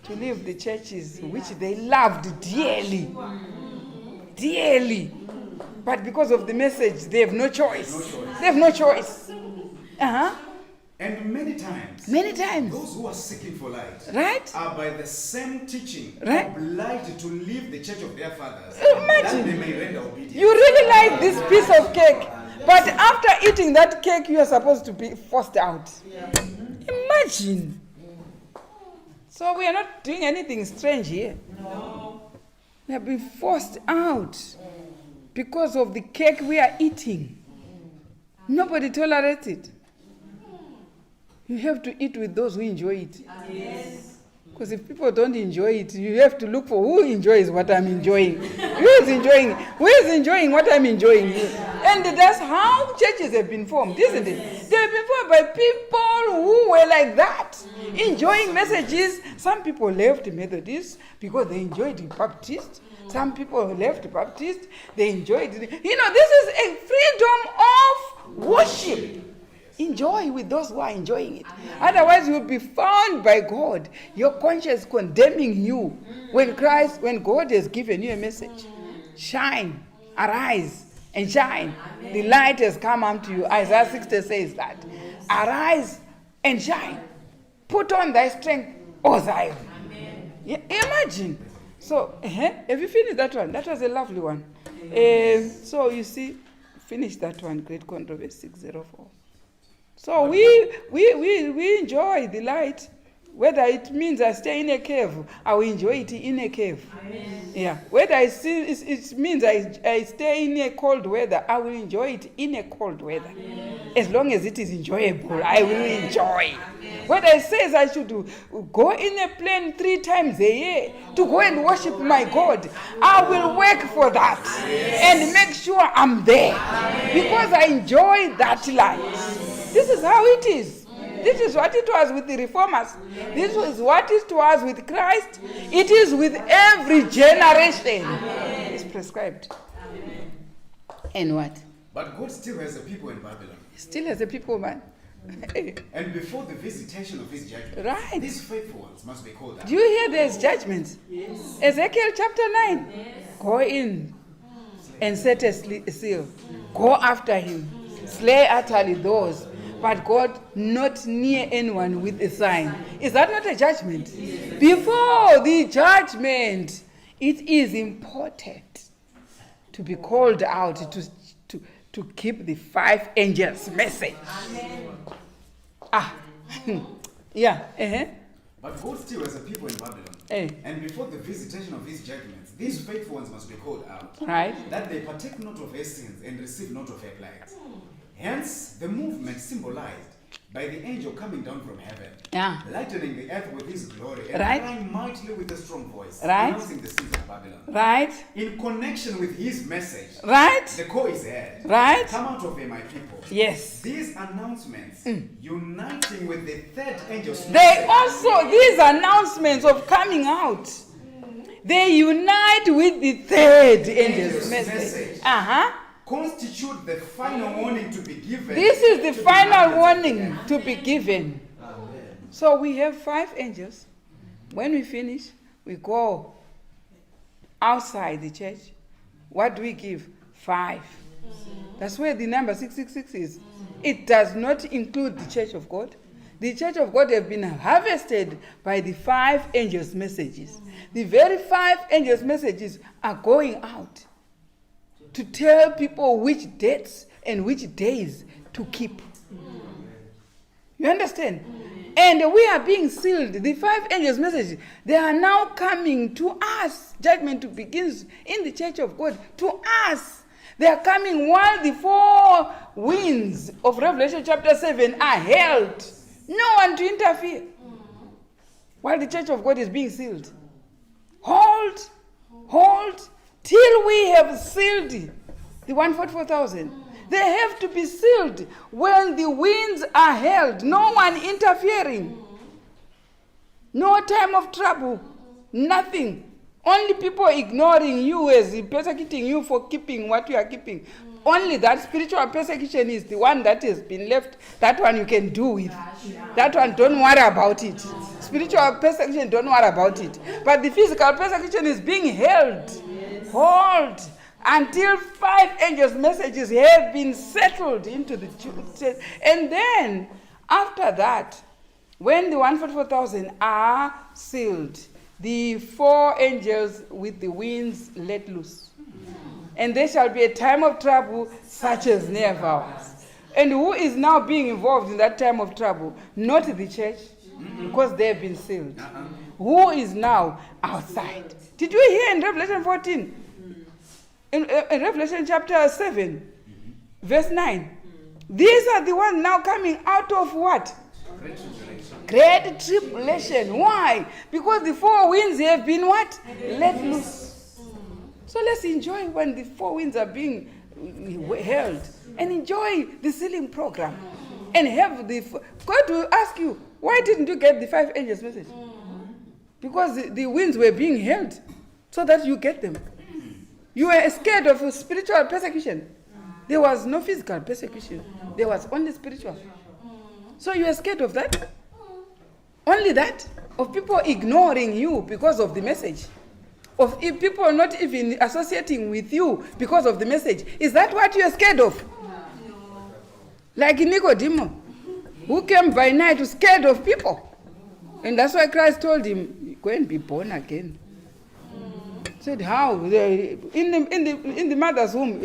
to leave the churches which they loved dearly. Dearly. But because of the message, they have no choice. They have no choice. And many times, those who are seeking for light Right? are by the same teaching Right. obliged to leave the church of their fathers Imagine. that they may render obedience. You really like this piece of cake, but after eating that cake, you are supposed to be forced out. Imagine. So we are not doing anything strange here. We have been forced out because of the cake we are eating. Nobody tolerates it. You have to eat with those who enjoy it. Because if people don't enjoy it, you have to look for who enjoys what I'm enjoying. Who is enjoying what I'm enjoying? And that's how churches have been formed, isn't it? They have been formed by people who were like that, enjoying messages. Some people left Methodist because they enjoyed Baptist. Some people left Baptist, they enjoyed it. This is a freedom of worship. Enjoy with those who are enjoying it. Otherwise, you will be found by God, your conscience condemning you when God has given you a message. Shine, arise, and shine. The light has come unto you. Isaiah 60 says that. Arise and shine. Put on thy strength, O Zion. Yeah, imagine. So, have you finished that one? That was a lovely one. So, you see, finish that one, Great Controversy 604. So we enjoy the light. Whether it means I stay in a cave, I will enjoy it in a cave. Amen. Yeah. Whether it means I stay in a cold weather, I will enjoy it in a cold weather. Amen. As long as it is enjoyable, I will enjoy. Amen. Whether it says I should go in a plane 3 times a year to go and worship my God, I will work for that and make sure I'm there because I enjoy that light. This is how it is. This is what it was with the reformers. This is what it was with Christ. It is with every generation. It's prescribed. And what? But God still has a people in Babylon. Still has a people, man. And before the visitation of his judgment, Right. these faithful ones must be called out. Do you hear there's judgment? Yes. Ezekiel chapter 9. Yes. Go in and set a seal. Go after him. Slay utterly those. But God not near anyone with a sign. Is that not a judgment? Yes. Before the judgment, it is important to be called out to keep the 5 angels' message. Amen. Yeah. But God still has a people in Babylon. And before the visitation of his judgments, these faithful ones must be called out. Right. That they partake not of her sins and receive not of her plagues. Hence, the movement symbolized by the angel coming down from heaven, lightening the earth with his glory, and crying mightily with a strong voice, announcing the sins of Babylon. Right. In connection with his message, the call is heard. Right. Come out of her, my people. Yes. These announcements, uniting with the 3rd angel's these announcements of coming out, they unite with the third angel's message. Constitute the final warning to be given. This is the final warning to be given. So we have 5 angels. When we finish, we go outside the church. What do we give? 5. That's where the number 666 is. It does not include the church of God. The church of God have been harvested by the 5 angels' messages. The very 5 angels' messages are going out to tell people which dates and which days to keep. You understand? And we are being sealed. The 5 angels' messages, they are now coming to us. Judgment begins in the church of God, to us. They are coming while the 4 winds of Revelation chapter 7 are held. No one to interfere. While the church of God is being sealed. Hold, till we have sealed the 144,000. They have to be sealed when the winds are held. No one interfering. No time of trouble. Nothing. Only people ignoring you as persecuting you for keeping what you are keeping. Only that spiritual persecution is the one that has been left. That one you can do with. That one, don't worry about it. Spiritual persecution, don't worry about it. But the physical persecution is being held. Hold. Until 5 angels' messages have been settled into the church. And then, after that, when the 144,000 are sealed, the 4 angels with the winds let loose. And there shall be a time of trouble such as never was. And who is now being involved in that time of trouble? Not the church, because they have been sealed. Who is now outside? Did you hear in Revelation 14? In Revelation chapter 7, verse 9. These are the ones now coming out of what? Great tribulation. Why? Because the 4 winds have been what? Let loose. So let's enjoy when the 4 winds are being held. And enjoy the sealing program. And have God will ask you, why didn't you get the 5 angels message? Because the winds were being held so that you get them. You were scared of spiritual persecution. There was no physical persecution. There was only spiritual. So you were scared of that? Only that? Of people ignoring you because of the message? Of people not even associating with you because of the message? Is that what you are scared of? No. Like Nicodemus, who came by night scared of people. And that's why Christ told him, go and be born again. Said how? In the mother's womb,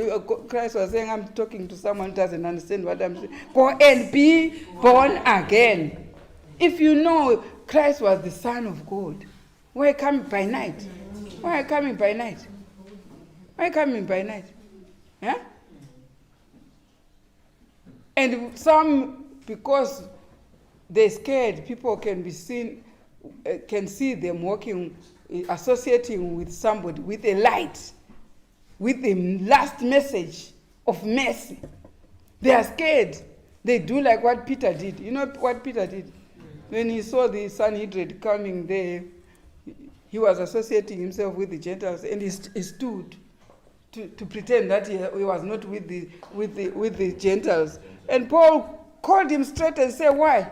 Christ was saying, I'm talking to someone who doesn't understand what I'm saying. Go and be born again. If you know Christ was the Son of God, why coming by night? Why coming by night? Why coming by night? Yeah? And some, because they're scared, people can be seen, can see them walking, associating with somebody with a light, with the last message of mercy. They are scared. They do like what Peter did. You know what Peter did? When he saw the Sanhedrin coming there, he was associating himself with the Gentiles, and he stood to pretend that he was not with the Gentiles. And Paul called him straight and said, why?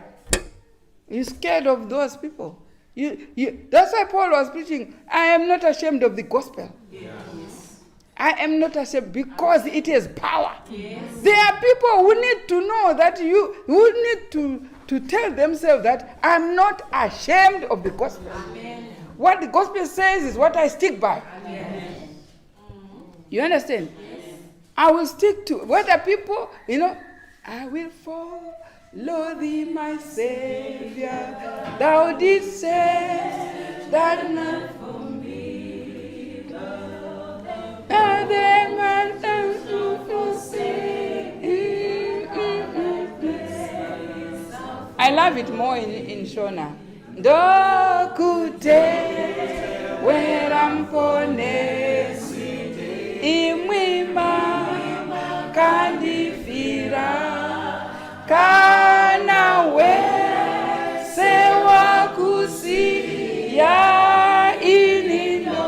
You're scared of those people. That's why Paul was preaching, I am not ashamed of the gospel. Yes. I am not ashamed because it has power. Yes. There are people who need to know that who need to tell themselves that I'm not ashamed of the gospel. Amen. What the gospel says is what I stick by. Amen. You understand? Yes. I will stick to whether people, I will follow thee, my Savior. Thou didst say that not for me. I love it more in Shona. Dokute weramponesi imwima kandifira kana wese wakusiya inino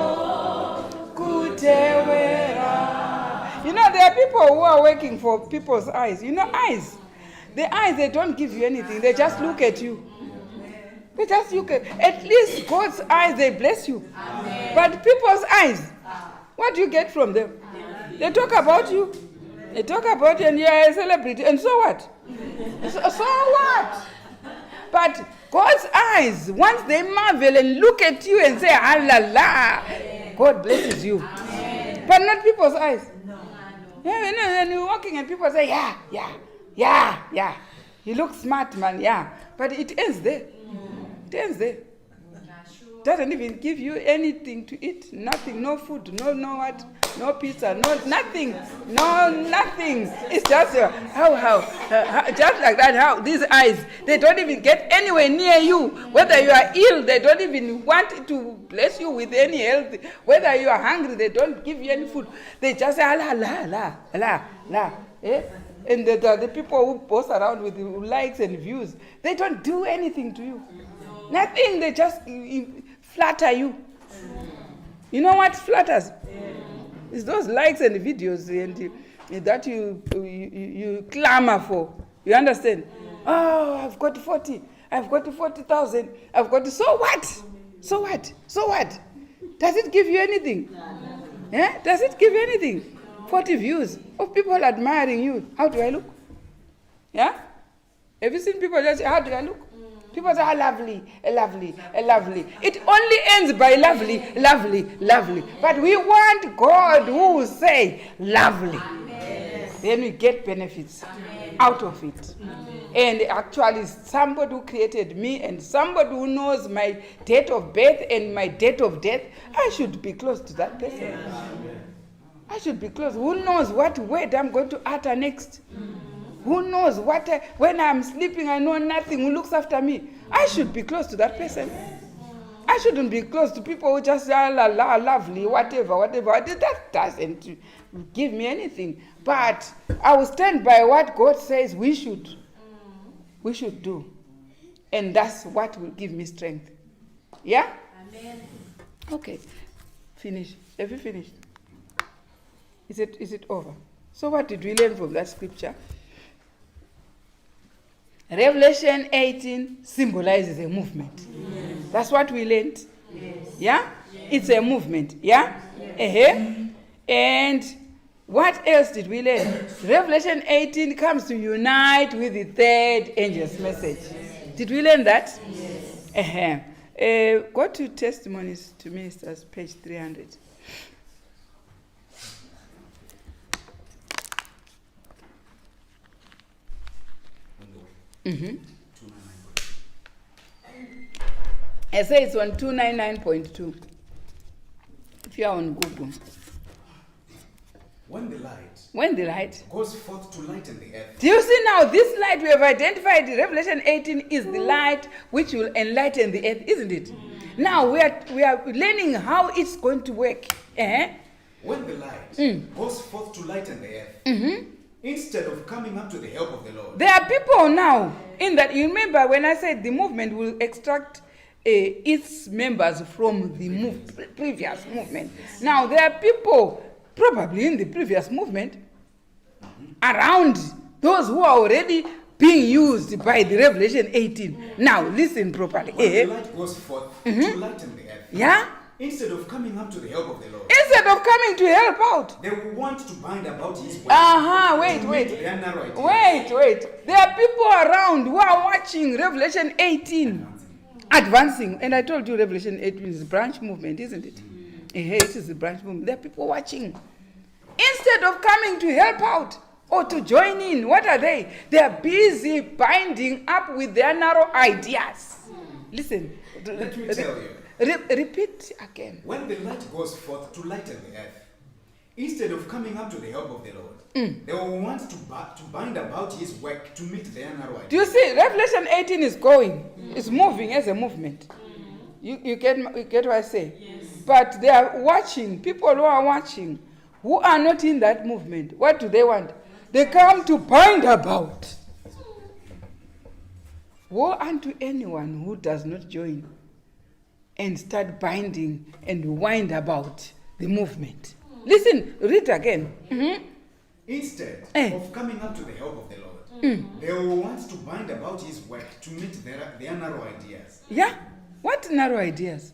kuti there are people who are working for people's eyes. You know, eyes. The eyes, they don't give you anything. They just look at you. They just look at least God's eyes, they bless you. Amen. But people's eyes, what do you get from them? They talk about you. They talk about you and you're a celebrity. And so what? So what? But God's eyes, once they marvel and look at you and say, Allah, God blesses you. Amen. But not people's eyes. No. Yeah, and you're walking and people say, yeah. You look smart, man, yeah. But it ends there. It ends there. Doesn't even give you anything to eat. Nothing, no food, no what, no pizza, no nothing, nothing. It's just just like that. How these eyes, they don't even get anywhere near you. Whether you are ill, they don't even want to bless you with any health. Whether you are hungry, they don't give you any food. They just say la. Eh? And the people who post around with likes and views, they don't do anything to you. Nothing, they just flatter you. You know what flatters? It's those likes and videos and that you clamor for. You understand? Oh, I've got 40. I've got 40,000. I've got... So what? So what? So what? Does it give you anything? Yeah? Does it give you anything? 40 views of people admiring you. How do I look? Yeah? Have you seen people just say, how do I look? People say, lovely. It only ends by lovely. But we want God who will say, lovely. Amen. Then we get benefits out of it. And actually, somebody who created me and somebody who knows my date of birth and my date of death, I should be close to that person. I should be close. Who knows what word I'm going to utter next? Who knows what, when I'm sleeping, I know nothing. Who looks after me? I should be close to that person. I shouldn't be close to people who just say, lovely, whatever. That doesn't give me anything. But I will stand by what God says we should do. And that's what will give me strength. Yeah? Amen. Okay. Finish. Have you finished? Is it over? So what did we learn from that scripture? Revelation 18 symbolizes a movement. Yes. That's what we learned. Yes. Yeah? Yes. It's a movement. Yeah? Yes. And what else did we learn? Revelation 18 comes to unite with the third angel's message. Yes. Did we learn that? Yes. Go to Testimonies to Ministers, page 300. I say it's on 299.2. If you are on Google. When the light goes forth to lighten the earth. Do you see now this light we have identified in Revelation 18 is the light which will enlighten the earth, isn't it? Now we are learning how it's going to work. When the light goes forth to lighten the earth. Instead of coming up to the help of the Lord. There are people now in that. You remember when I said the movement will extract its members from the previous movement. Now there are people probably in the previous movement around those who are already being used by the Revelation 18. Now listen properly. When the light goes forth to lighten the earth. Yeah? Instead of coming up to the help of the Lord. Instead of coming to help out. They will want to bind about his way. Wait. There are people around who are watching Revelation 18 advancing. And I told you Revelation 18 is a branch movement, isn't it? It is a branch movement. There are people watching. Instead of coming to help out or to join in, what are they? They are busy binding up with their narrow ideas. Listen. Let me tell you. Repeat again. When the light goes forth to lighten the earth, instead of coming up to the help of the Lord, they will want to bind about his work to meet their narrow ideas. Do you see? Revelation 18 is going. It's moving as a movement. You get what I say? Yes. But they are watching. People who are watching, who are not in that movement, what do they want? They come to bind about. Woe unto anyone who does not join and start binding and wind about the movement. Listen, read again. Instead Eh. of coming up to the help of the Lord, they will want to bind about his work to meet their narrow ideas. Yeah? What narrow ideas?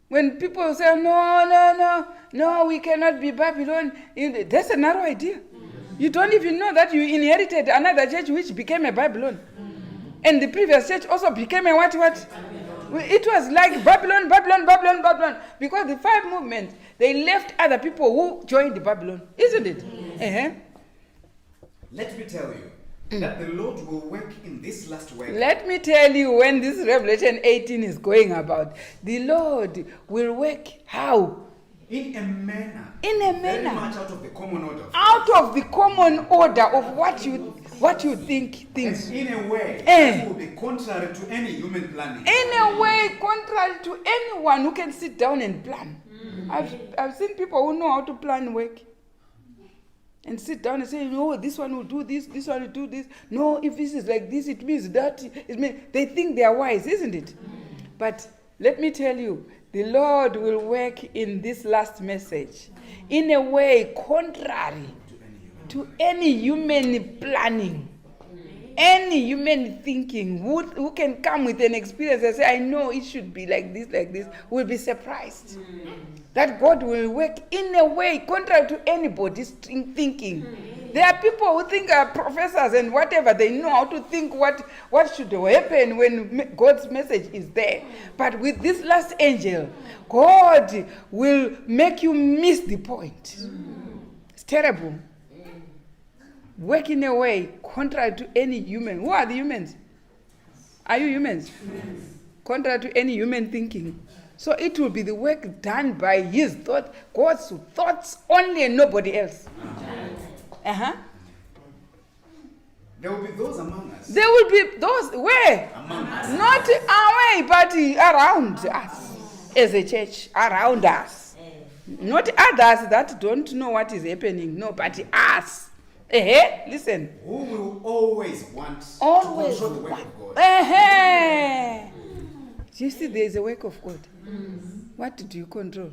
When people say, no, we cannot be Babylon, that's a narrow idea. You don't even know that you inherited another church which became a Babylon. And the previous church also became a what? It was like Babylon. Because the 5 movements, they left other people who joined the Babylon. Isn't it? Uh-huh. Let me tell you that the Lord will work in this last work. Let me tell you when this Revelation 18 is going about. The Lord will work how? In a manner. Very much out of the common order. Out of the common order of what you think things. And in a way that will be contrary to any human planning. In a way contrary to anyone who can sit down and plan. I've seen people who know how to plan work. And sit down and say, no, this one will do this one will do this. No, if this is like this, it means that. They think they are wise, isn't it? But let me tell you, the Lord will work in this last message in a way contrary to any human planning, any human thinking. Who can come with an experience and say, I know it should be like this, will be surprised. That God will work in a way contrary to anybody's thinking. There are people who think are professors and whatever, they know how to think what should happen when God's message is there. But with this last angel, God will make you miss the point. It's terrible. Work in a way contrary to any human. Who are the humans? Are you humans? Contrary to any human thinking. So it will be the work done by his thought, God's thoughts only and nobody else. Uh-huh. There will be those among us. There will be those where? Among us. Not away, but around us. As a church, around us. Not others that don't know what is happening. No, but us. Listen. Who will always want to control the work of God. You see, there is a work of God. What do you control?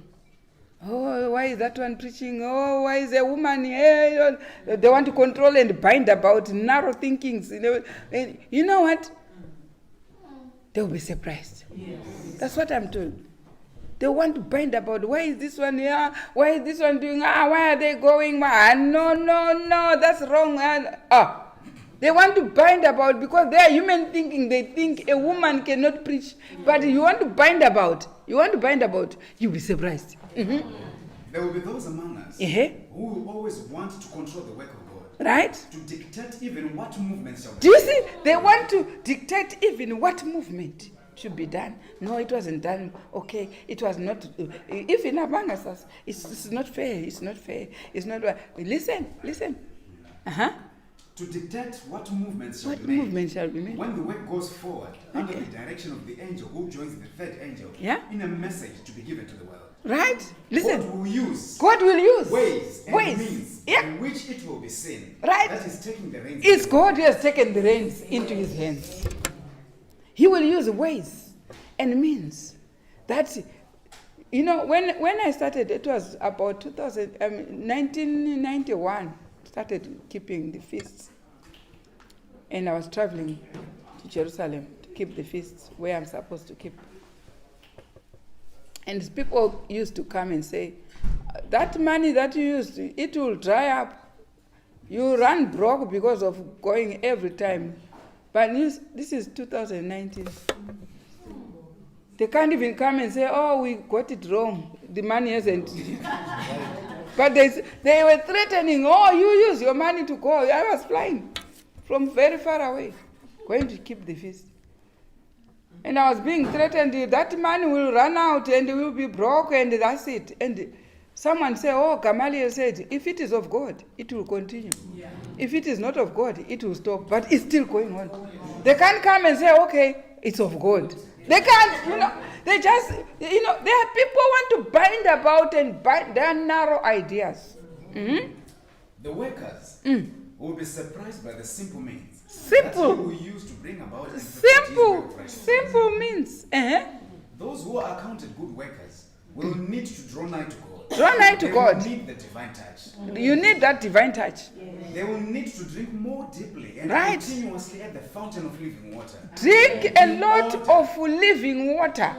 Oh, why is that one preaching? Oh, why is a woman here? They want to control and bind about narrow thinkings. You know what? They will be surprised. Yes. That's what I'm told. They want to bind about, why is this one here? Why is this one doing? Why are they going? No, that's wrong. They want to bind about because they are human thinking. They think a woman cannot preach. But you want to bind about. You'll be surprised. Mm-hmm. There will be those among us who will always want to control the work of God. Right? To dictate even what movements shall be. Do you see? They want to dictate even what movement should be done. No, it wasn't done. Okay, it was not. Even among us, it's not fair. It's not fair. It's not. Listen. To dictate what movements shall be made. When the work goes forward under the direction of the angel who joins the third angel in a message to be given to the world. Right? Listen. God will use ways and means in which it will be seen. Right? That is taking the reins. It's God who has taken the reins into his hands. He will use ways and means. That, when I started, it was about 1991. Started keeping the feasts. And I was traveling to Jerusalem to keep the feasts where I'm supposed to keep. And people used to come and say, that money that you used, it will dry up. You run broke because of going every time. But this is 2019. They can't even come and say, oh, we got it wrong. The money hasn't. But they were threatening, oh, you use your money to go. I was flying from very far away, going to keep the feast. And I was being threatened, that money will run out and will be broke and that's it. And someone said, oh, Gamaliel said, if it is of God, it will continue. Yeah. If it is not of God, it will stop. But it's still going on. They can't come and say, okay, it's of God. They can't, they just, there are people who want to bind about and bind their narrow ideas. Mm-hmm. The workers will be surprised by the simple means. Simple. That he will use to bring about simple means. Those who are accounted good workers will need to draw nigh to God. Draw nigh to They will God. need the divine touch. You need that divine touch. They will need to drink more deeply and Right. continuously at the fountain of living water. Drink a lot of living water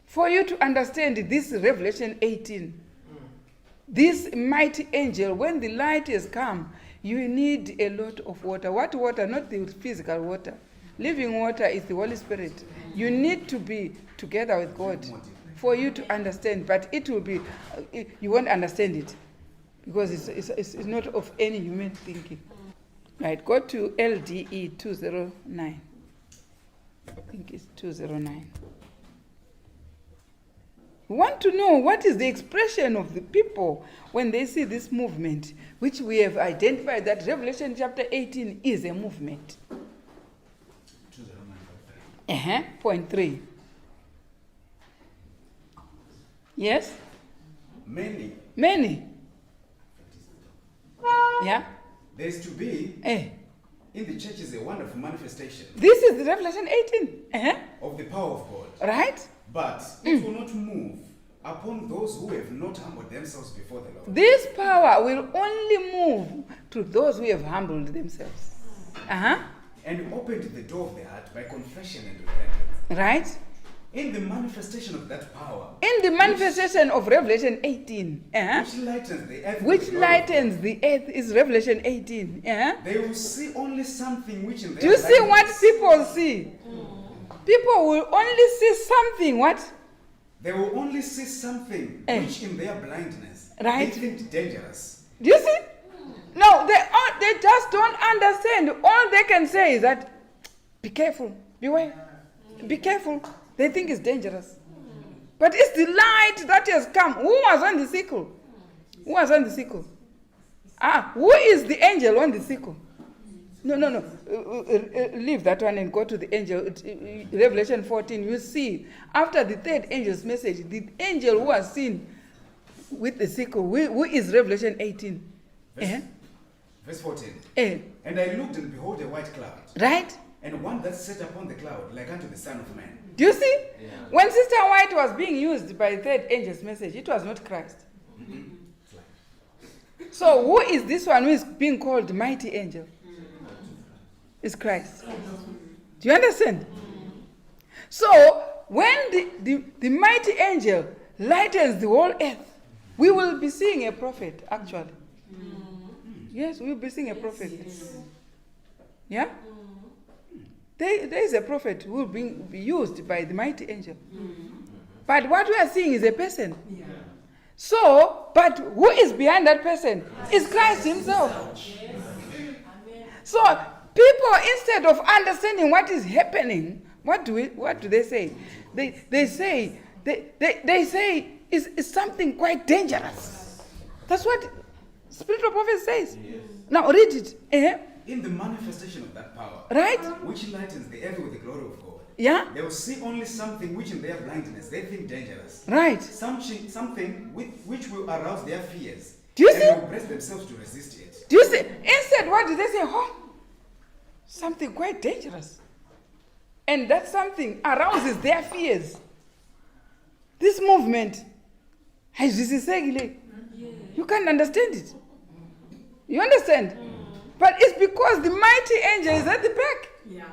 for you to understand this Revelation 18. This mighty angel, when the light has come, you need a lot of water. What water? Not the physical water. Living water is the Holy Spirit. You need to be together with God for you to understand. But it will be, you won't understand it because it's not of any human thinking. Right, go to LDE 209. I think it's 209. We want to know what is the expression of the people when they see this movement, which we have identified that Revelation chapter 18 is a movement. 2009. Point 3. Yes? Many. Yeah? There is to be Eh. in the church is a wonderful manifestation This is the Revelation 18. of the power of God. Right? But it will not move upon those who have not humbled themselves before the Lord. This power will only move to those who have humbled themselves. And opened the door of the heart by confession and repentance. Right? In the manifestation of that power, In the manifestation of Revelation 18, which lightens the earth, with which the glory of lightens the earth, is Revelation 18. God, they will see only something which in their Do you see what blindness- people see? People will only see something, what? They will only see something which in their blindness Right. they think dangerous. Do you see? No, they just don't understand. All they can say is that, be careful, beware, be careful. They think it's dangerous. But it's the light that has come. Who was on the sickle? Who was on the sickle? Who is the angel on the sickle? No. Leave that one and go to the angel. Revelation 14, you see, after the third angel's message, the angel who was seen with the sickle, who is Revelation 18? Verse 14. Eh, And I looked and behold a white cloud, right? and one that sat upon the cloud like unto the Son of Man. Do you see? When Sister White was being used by the third angel's message, it was not Christ. So who is this one who is being called mighty angel? It's Christ. Do you understand? So when the mighty angel lightens the whole earth, we will be seeing a prophet, actually. Yes, we will be seeing a prophet. Yeah? There is a prophet who will be used by the mighty angel. But what we are seeing is a person. So, but who is behind that person? Is Christ himself. So, people, instead of understanding what is happening, what do they say? They say it's something quite dangerous. That's what spiritual prophet says. Now read it. In the manifestation of that power, Right? which lightens the earth with the glory of God, Yeah? they will see only something which in their blindness they think dangerous. Right. Something which will arouse their fears. Do you and see? they will brace themselves to resist it. Do you see? Instead, what do they say? Oh, something quite dangerous. And that something arouses their fears. This movement, you can't understand it. You understand? But it's because the mighty angel is at the back. Yeah.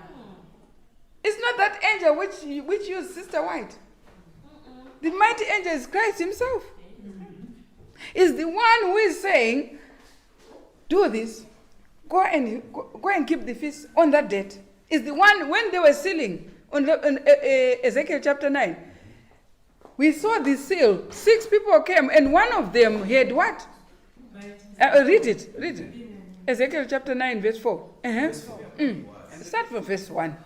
It's not that angel which used Sister White. The mighty angel is Christ himself. Is the one who is saying, do this, go and keep the feast on that date. Is the one when they were sealing on Ezekiel chapter 9. We saw the seal. 6 people came, and one of them had what? Right. Read it. Ezekiel chapter 9, verse 4. Verse 4. Start from verse 1.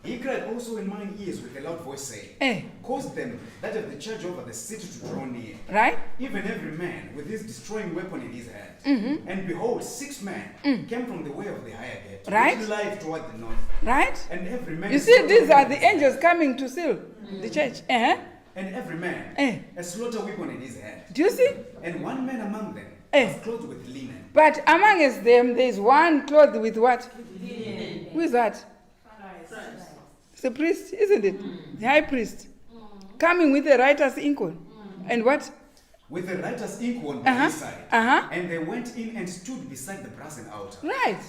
He cried also in mine ears with a loud voice, saying, Cause them that have the charge over the city to draw near, Right? even every man with his destroying weapon in his hand. And behold, 6 men came from the way of the higher gate, Right. which lieth toward the north. Right? And every man You see, these are the angels coming to seal the church. And every man a slaughter weapon in his hand. Do you see? And one man among them was clothed with linen. But amongst them, there is one clothed with what? Who is that? It's the priest, isn't it? The high priest. Coming with a writer's inkhorn. And what? with the writer's ink on by his side. Uh-huh. And they went in and stood beside the brazen altar. Right.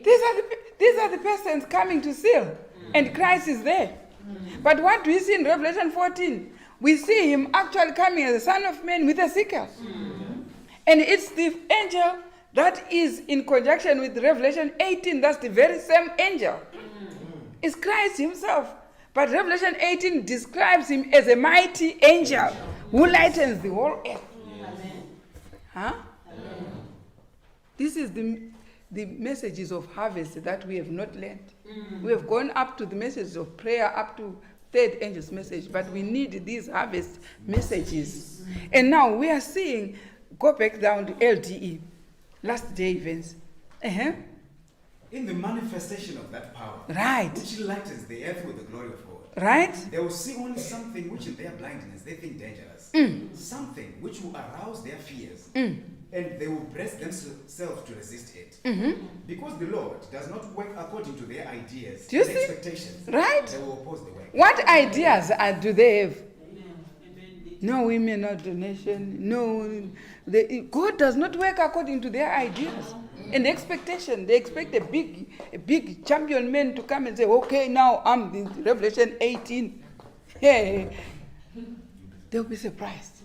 These are the persons coming to seal. And Christ is there. But what do we see in Revelation 14? We see him actually coming as the Son of Man with a sickle. And it's the angel that is in conjunction with Revelation 18. That's the very same angel. It's Christ himself. But Revelation 18 describes him as a mighty angel who lightens the whole earth. Huh? This is the messages of harvest that we have not learned. We have gone up to the message of prayer, up to third angel's message, but we need these harvest messages. And now we are seeing, go back down to LDE, last day events. In the manifestation of that power, Right. which lightens the earth with the glory of God, Right? they will see only something which in their blindness they think dangerous. Something which will arouse their fears. And they will brace themselves to resist it. Because the Lord does not work according to their ideas Do you and see? expectations. Right? They will oppose the work. What ideas do they have? No women, no donation, no. God does not work according to their ideas and expectation. They expect a big champion man to come and say, okay, now I'm in Revelation 18. Hey, they'll be surprised.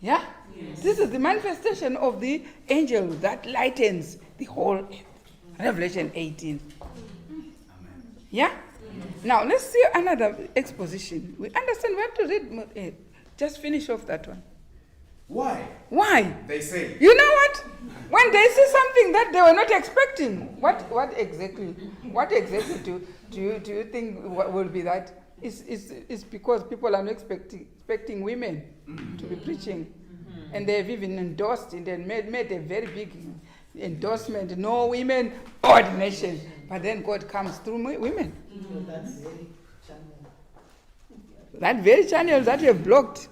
Yeah? Yes. This is the manifestation of the angel that lightens the whole earth. Revelation 18. Amen. Yeah? Now, let's see another exposition. We understand we have to read. Just finish off that one. Why? Why? They say. You know what? When they see something that they were not expecting, what exactly do you think will be that? It's because people are not expecting women to be preaching. And they've even endorsed it and made a very big endorsement. No women ordination. But then God comes through women. That very channel that we have blocked.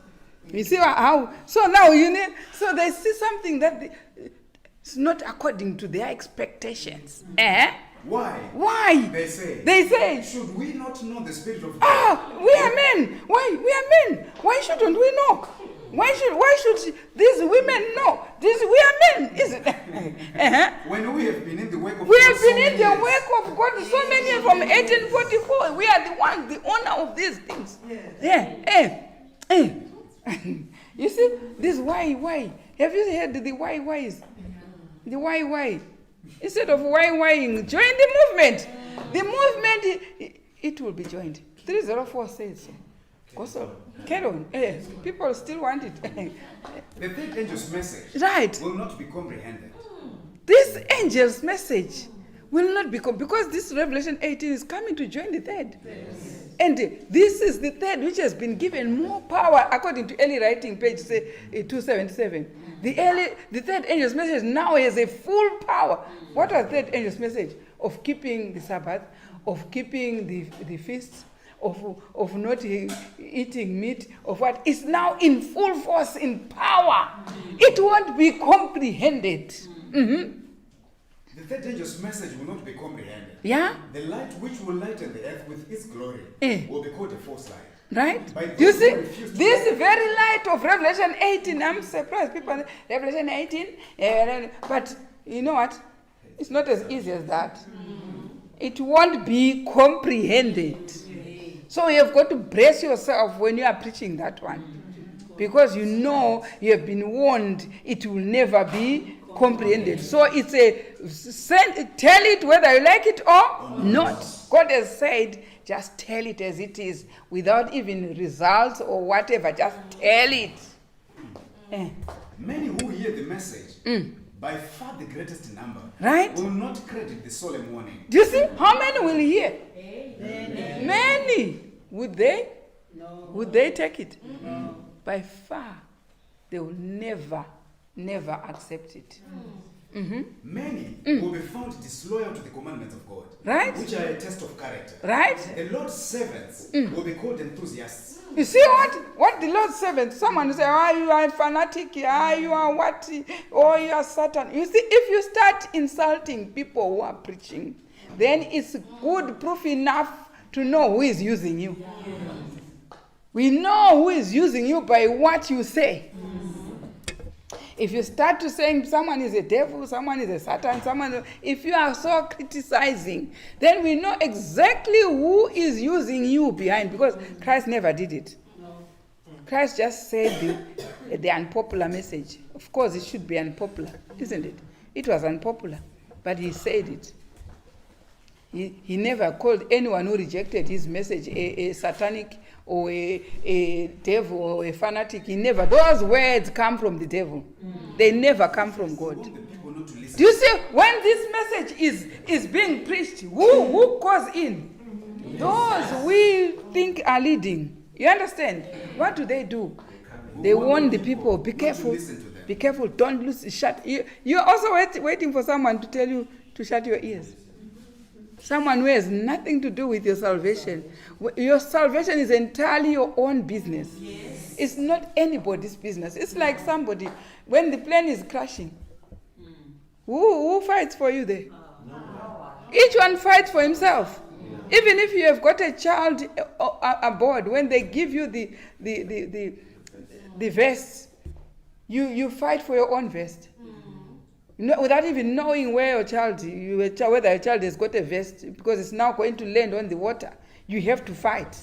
You see how? So now so they see something that it's not according to their expectations. Why? They say. Should we not know the Spirit of God? We are men. Why? We are men. Why shouldn't we know? Why should these women know? We are men, isn't it? When we have been in the work of God, we have been in the work of God so many years, from 1844. We are the ones, the owner of these things. You see, this why? Have you heard the whys? The why? Instead of whying, join the movement. The movement, it will be joined. 304 says so. Go so. Carry on. People still want it. The third angel's message will not be comprehended. This angel's message will not be because this Revelation 18 is coming to join the third. Yes. And this is the third which has been given more power according to early writing, page 277. The third angel's message now has a full power. What was the third angel's message? Of keeping the Sabbath, of keeping the feasts, of not eating meat, of what is now in full force, in power. It won't be comprehended. The third angel's message will not be comprehended. Yeah? The light which will lighten the earth with its glory will be called a false light. Right? You see, this very light of Revelation 18, I'm surprised people say, Revelation 18, but you know what? It's not as easy as that. It won't be comprehended. So you have got to brace yourself when you are preaching that one. Because you know you have been warned it will never be comprehended. So it's tell it whether you like it or not. God has said, just tell it as it is without even results or whatever. Just tell it. Many who hear the message, by far the greatest number, will not credit the solemn warning. Do you see? How many will hear? Many. Would they? No. Would they take it? No. By far, they will never accept it. Many will be found disloyal to the commandments of God, right? Which are a test of character. Right? The Lord's servants will be called enthusiasts. You see what the Lord's servants? Someone will say, you are a fanatic, you are what, or you are Satan. You see, if you start insulting people who are preaching, then it's good proof enough to know who is using you. We know who is using you by what you say. If you start to saying someone is a devil, someone is a Satan, if you are so criticizing, then we know exactly who is using you behind, because Christ never did it. Christ just said the unpopular message. Of course, it should be unpopular, isn't it? It was unpopular, but he said it. He never called anyone who rejected his message a satanic or a devil or a fanatic. He never. Those words come from the devil. They never come from God. Do you see, when this message is being preached, who goes in? Those we think are leading. You understand? What do? They warn the people, be careful. Be careful, don't lose, shut. You're also waiting for someone to tell you to shut your ears. Someone who has nothing to do with your salvation. Your salvation is entirely your own business. Yes. It's not anybody's business. It's like somebody, when the plane is crashing, who fights for you there? Each one fights for himself. Even if you have got a child aboard, when they give you the vest, you fight for your own vest. Without even knowing where your child, whether your child has got a vest, because it's now going to land on the water, you have to fight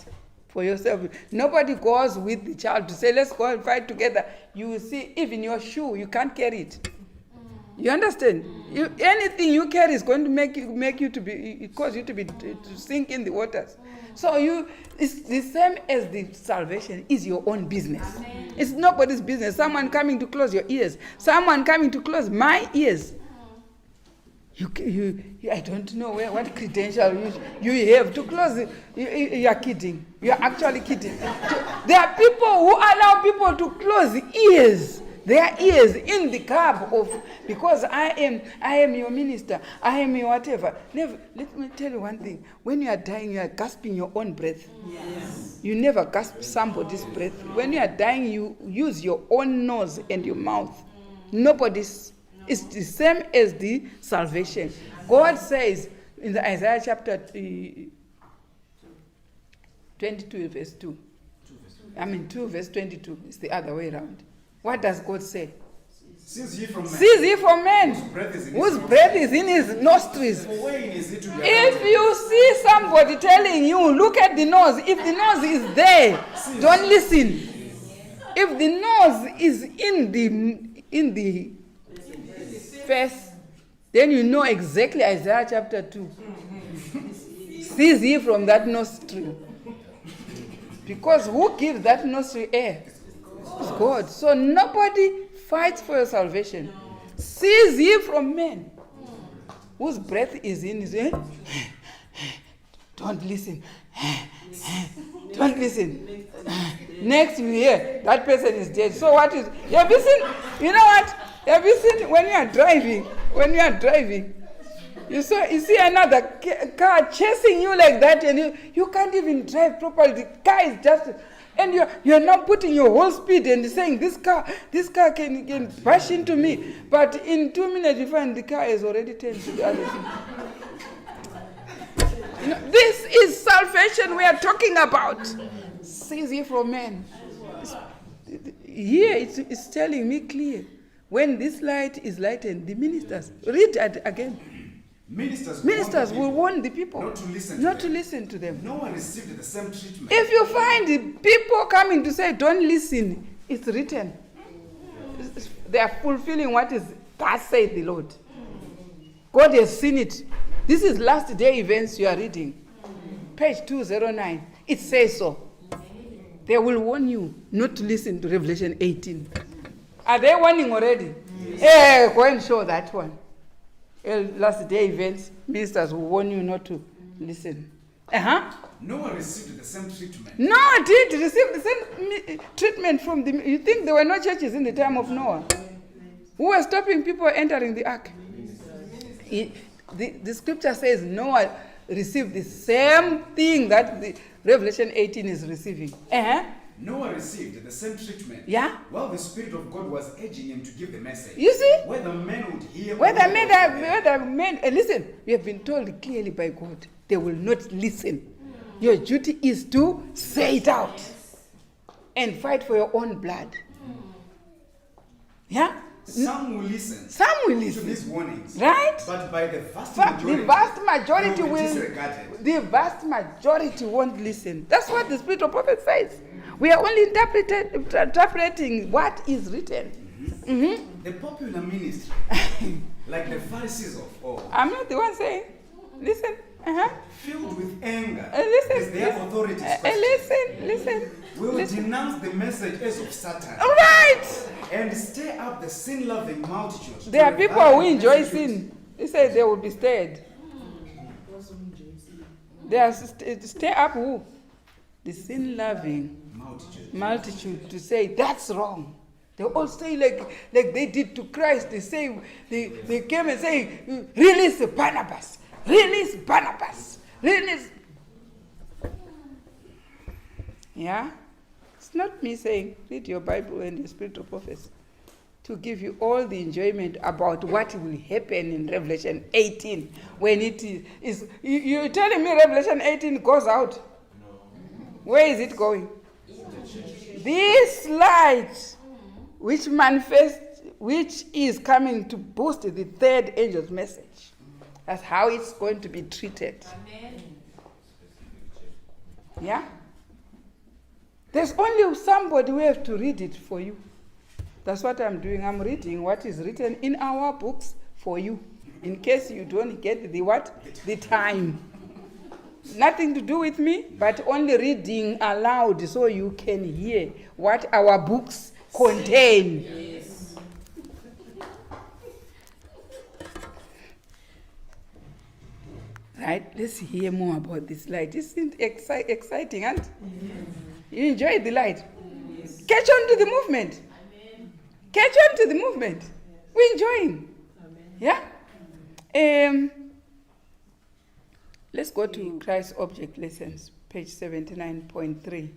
for yourself. Nobody goes with the child to say, let's go and fight together. You will see, even your shoe, you can't carry it. You understand? Anything you carry is going to make you to be, it cause you to sink in the waters. So it's the same as the salvation is your own business. Amen. It's nobody's business. Someone coming to close your ears. Someone coming to close my ears. I don't know what credential you have to close it. You are kidding. You are actually kidding. There are people who allow people to close ears. Their ears in the cab of, because I am your minister, I am your whatever. Never. Let me tell you one thing. When you are dying, you are gasping your own breath. Yes. You never gasp somebody's breath. When you are dying, you use your own nose and your mouth. Nobody's. It's the same as the salvation. God says in the Isaiah chapter 22 verse 2. 2 verse 22. It's the other way around. What does God say? Seize ye from men, whose breath is in his nostrils. If you see somebody telling you, look at the nose. If the nose is there, don't listen. If the nose is in the face, then you know exactly Isaiah chapter 2. Seize ye from that nostril. Because who gives that nostril air? It's God. So nobody fights for your salvation. Seize ye from men whose breath is in his ear. Don't listen. Don't listen. Next you hear that person is dead. So what is? Have you seen? You know what? Have you seen when you are driving? You see another car chasing you like that, and you can't even drive properly. The car is just. And you're now putting your whole speed and saying, this car can bash into me. But in 2 minutes, you find the car has already turned to the other side. This is salvation we are talking about. Seize ye from men. Here it's telling me clear. When this light is lightened, the ministers, read it again. Ministers will warn the people not to listen to them. No one received the same treatment. If you find the people coming to say, don't listen, it's written. They are fulfilling what is thus saith the Lord. God has seen it. This is last day events you are reading. Page 209. It says so. They will warn you not to listen to Revelation 18. Are they warning already? Yes. Go and show that one. Last day events, ministers will warn you not to listen. Noah received the same treatment. Noah did receive the same treatment from the... You think there were no churches in the time of Noah? Who were stopping people entering the ark? The scripture says Noah received the same thing that the Revelation 18 is receiving. Noah received the same treatment. Yeah. While the Spirit of God was urging him to give the message. You see? Whether men would hear. Listen, we have been told clearly by God, they will not listen. Your duty is to say it out. and fight for your own blood. Yeah? Some will listen. Some will to listen. these warnings. Right? But by the vast But majority, the vast majority they will be will. disregarded. The vast majority won't listen. That's what the spirit of prophet says. We are only interpreting what is written. The popular ministry, like the Pharisees of old, I'm not the one saying. Listen. filled with anger, Listen. as their authorities question, Listen. will Listen. denounce the message as of Satan All right. and stir up the sin-loving multitude. There are to people revive who and enjoy persecute. sin. They say they will be stirred. They are stir up who? The sin-loving multitude to say that's wrong. They all say like they did to Christ. They say they came and say, release Barnabas, release Barnabas, release. Yeah, it's not me saying read your Bible and the spirit of prophecy to give you all the enjoyment about what will happen in Revelation 18 when it is. You're telling me Revelation 18 goes out? No. Where is it going? This light which manifests, which is coming to boost the third angel's message. That's how it's going to be treated. Amen. Yeah? There's only somebody who have to read it for you. That's what I'm doing. I'm reading what is written in our books for you. In case you don't get the what? The time. Nothing to do with me, but only reading aloud so you can hear what our books contain. Yes. Right? Let's hear more about this light. Isn't it exciting, and you enjoy the light. Yes. Catch on to the movement. Amen. Catch on to the movement. We're enjoying. Amen. Yeah? Let's go to Christ's Object Lessons, page 79.3.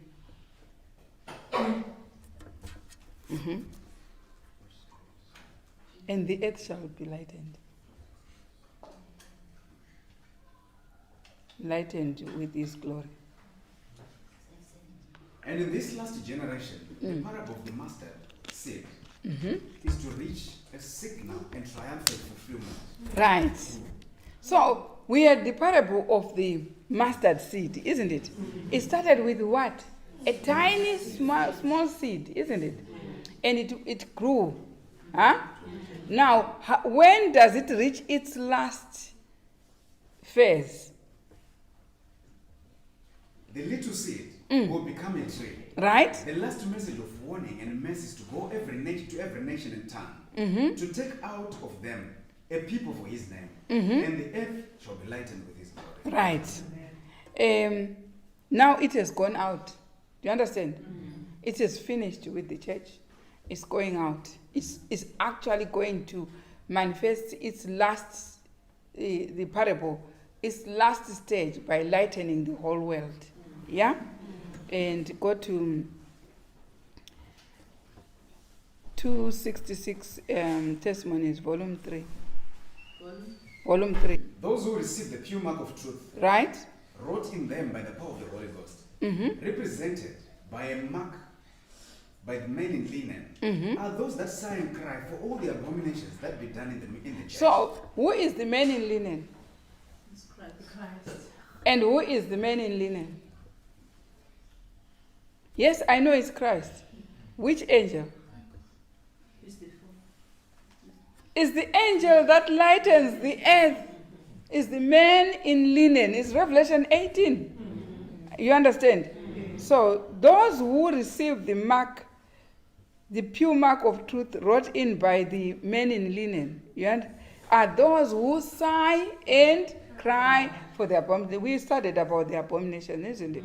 And the earth shall be lightened. Lightened with his glory. And in this last generation, the parable of the mustard seed is to reach a signal and triumphant fulfillment. Right. So we had the parable of the mustard seed, isn't it? It started with what? A tiny small seed, isn't it? And it grew. Huh? Now, when does it reach its last phase? The little seed will become a tree. Right? The last message of warning and message to go to every nation and tongue, to take out of them a people for his name, and the earth shall be lightened with his glory. Right. Now it has gone out. Do you understand? It is finished with the church. It's going out. It's actually going to manifest its last, the parable, its last stage by lightening the whole world. Yeah? And go to 266 Testimonies, volume 3. Volume 3. Those who receive the pure mark of truth, Right? wrought in them by the power of the Holy Ghost, represented by a mark by the men in linen, are those that sigh and cry for all the abominations that be done in the church. So, who is the man in linen? It's Christ. Christ. And who is the man in linen? Yes, I know it's Christ. Which angel? It's the fourth. Is the angel that lightens the earth. Is the man in linen. It's Revelation 18. You understand? So, those who receive the mark, the pure mark of truth wrought in by the men in linen, are those who sigh and cry for the abomination. We studied about the abomination, isn't it?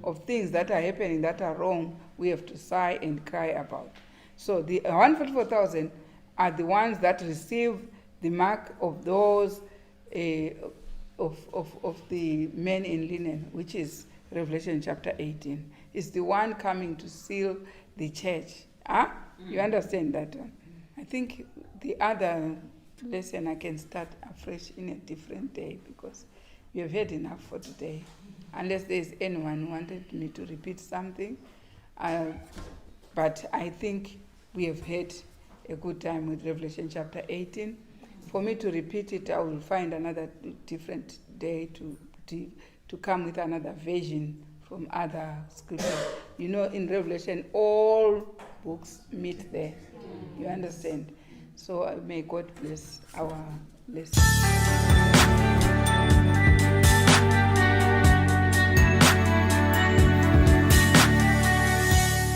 Of things that are happening that are wrong, we have to sigh and cry about. So the 144,000 are the ones that receive the mark of those of the men in linen, which is Revelation chapter 18. It's the one coming to seal the church. You understand that one? I think the other lesson I can start afresh in a different day because we have had enough for today. Unless there's anyone who wanted me to repeat something, But I think we have had a good time with Revelation chapter 18. For me to repeat it, I will find another different day to come with another version from other scriptures. You know, in Revelation, all books meet there. You understand? So may God bless our lesson.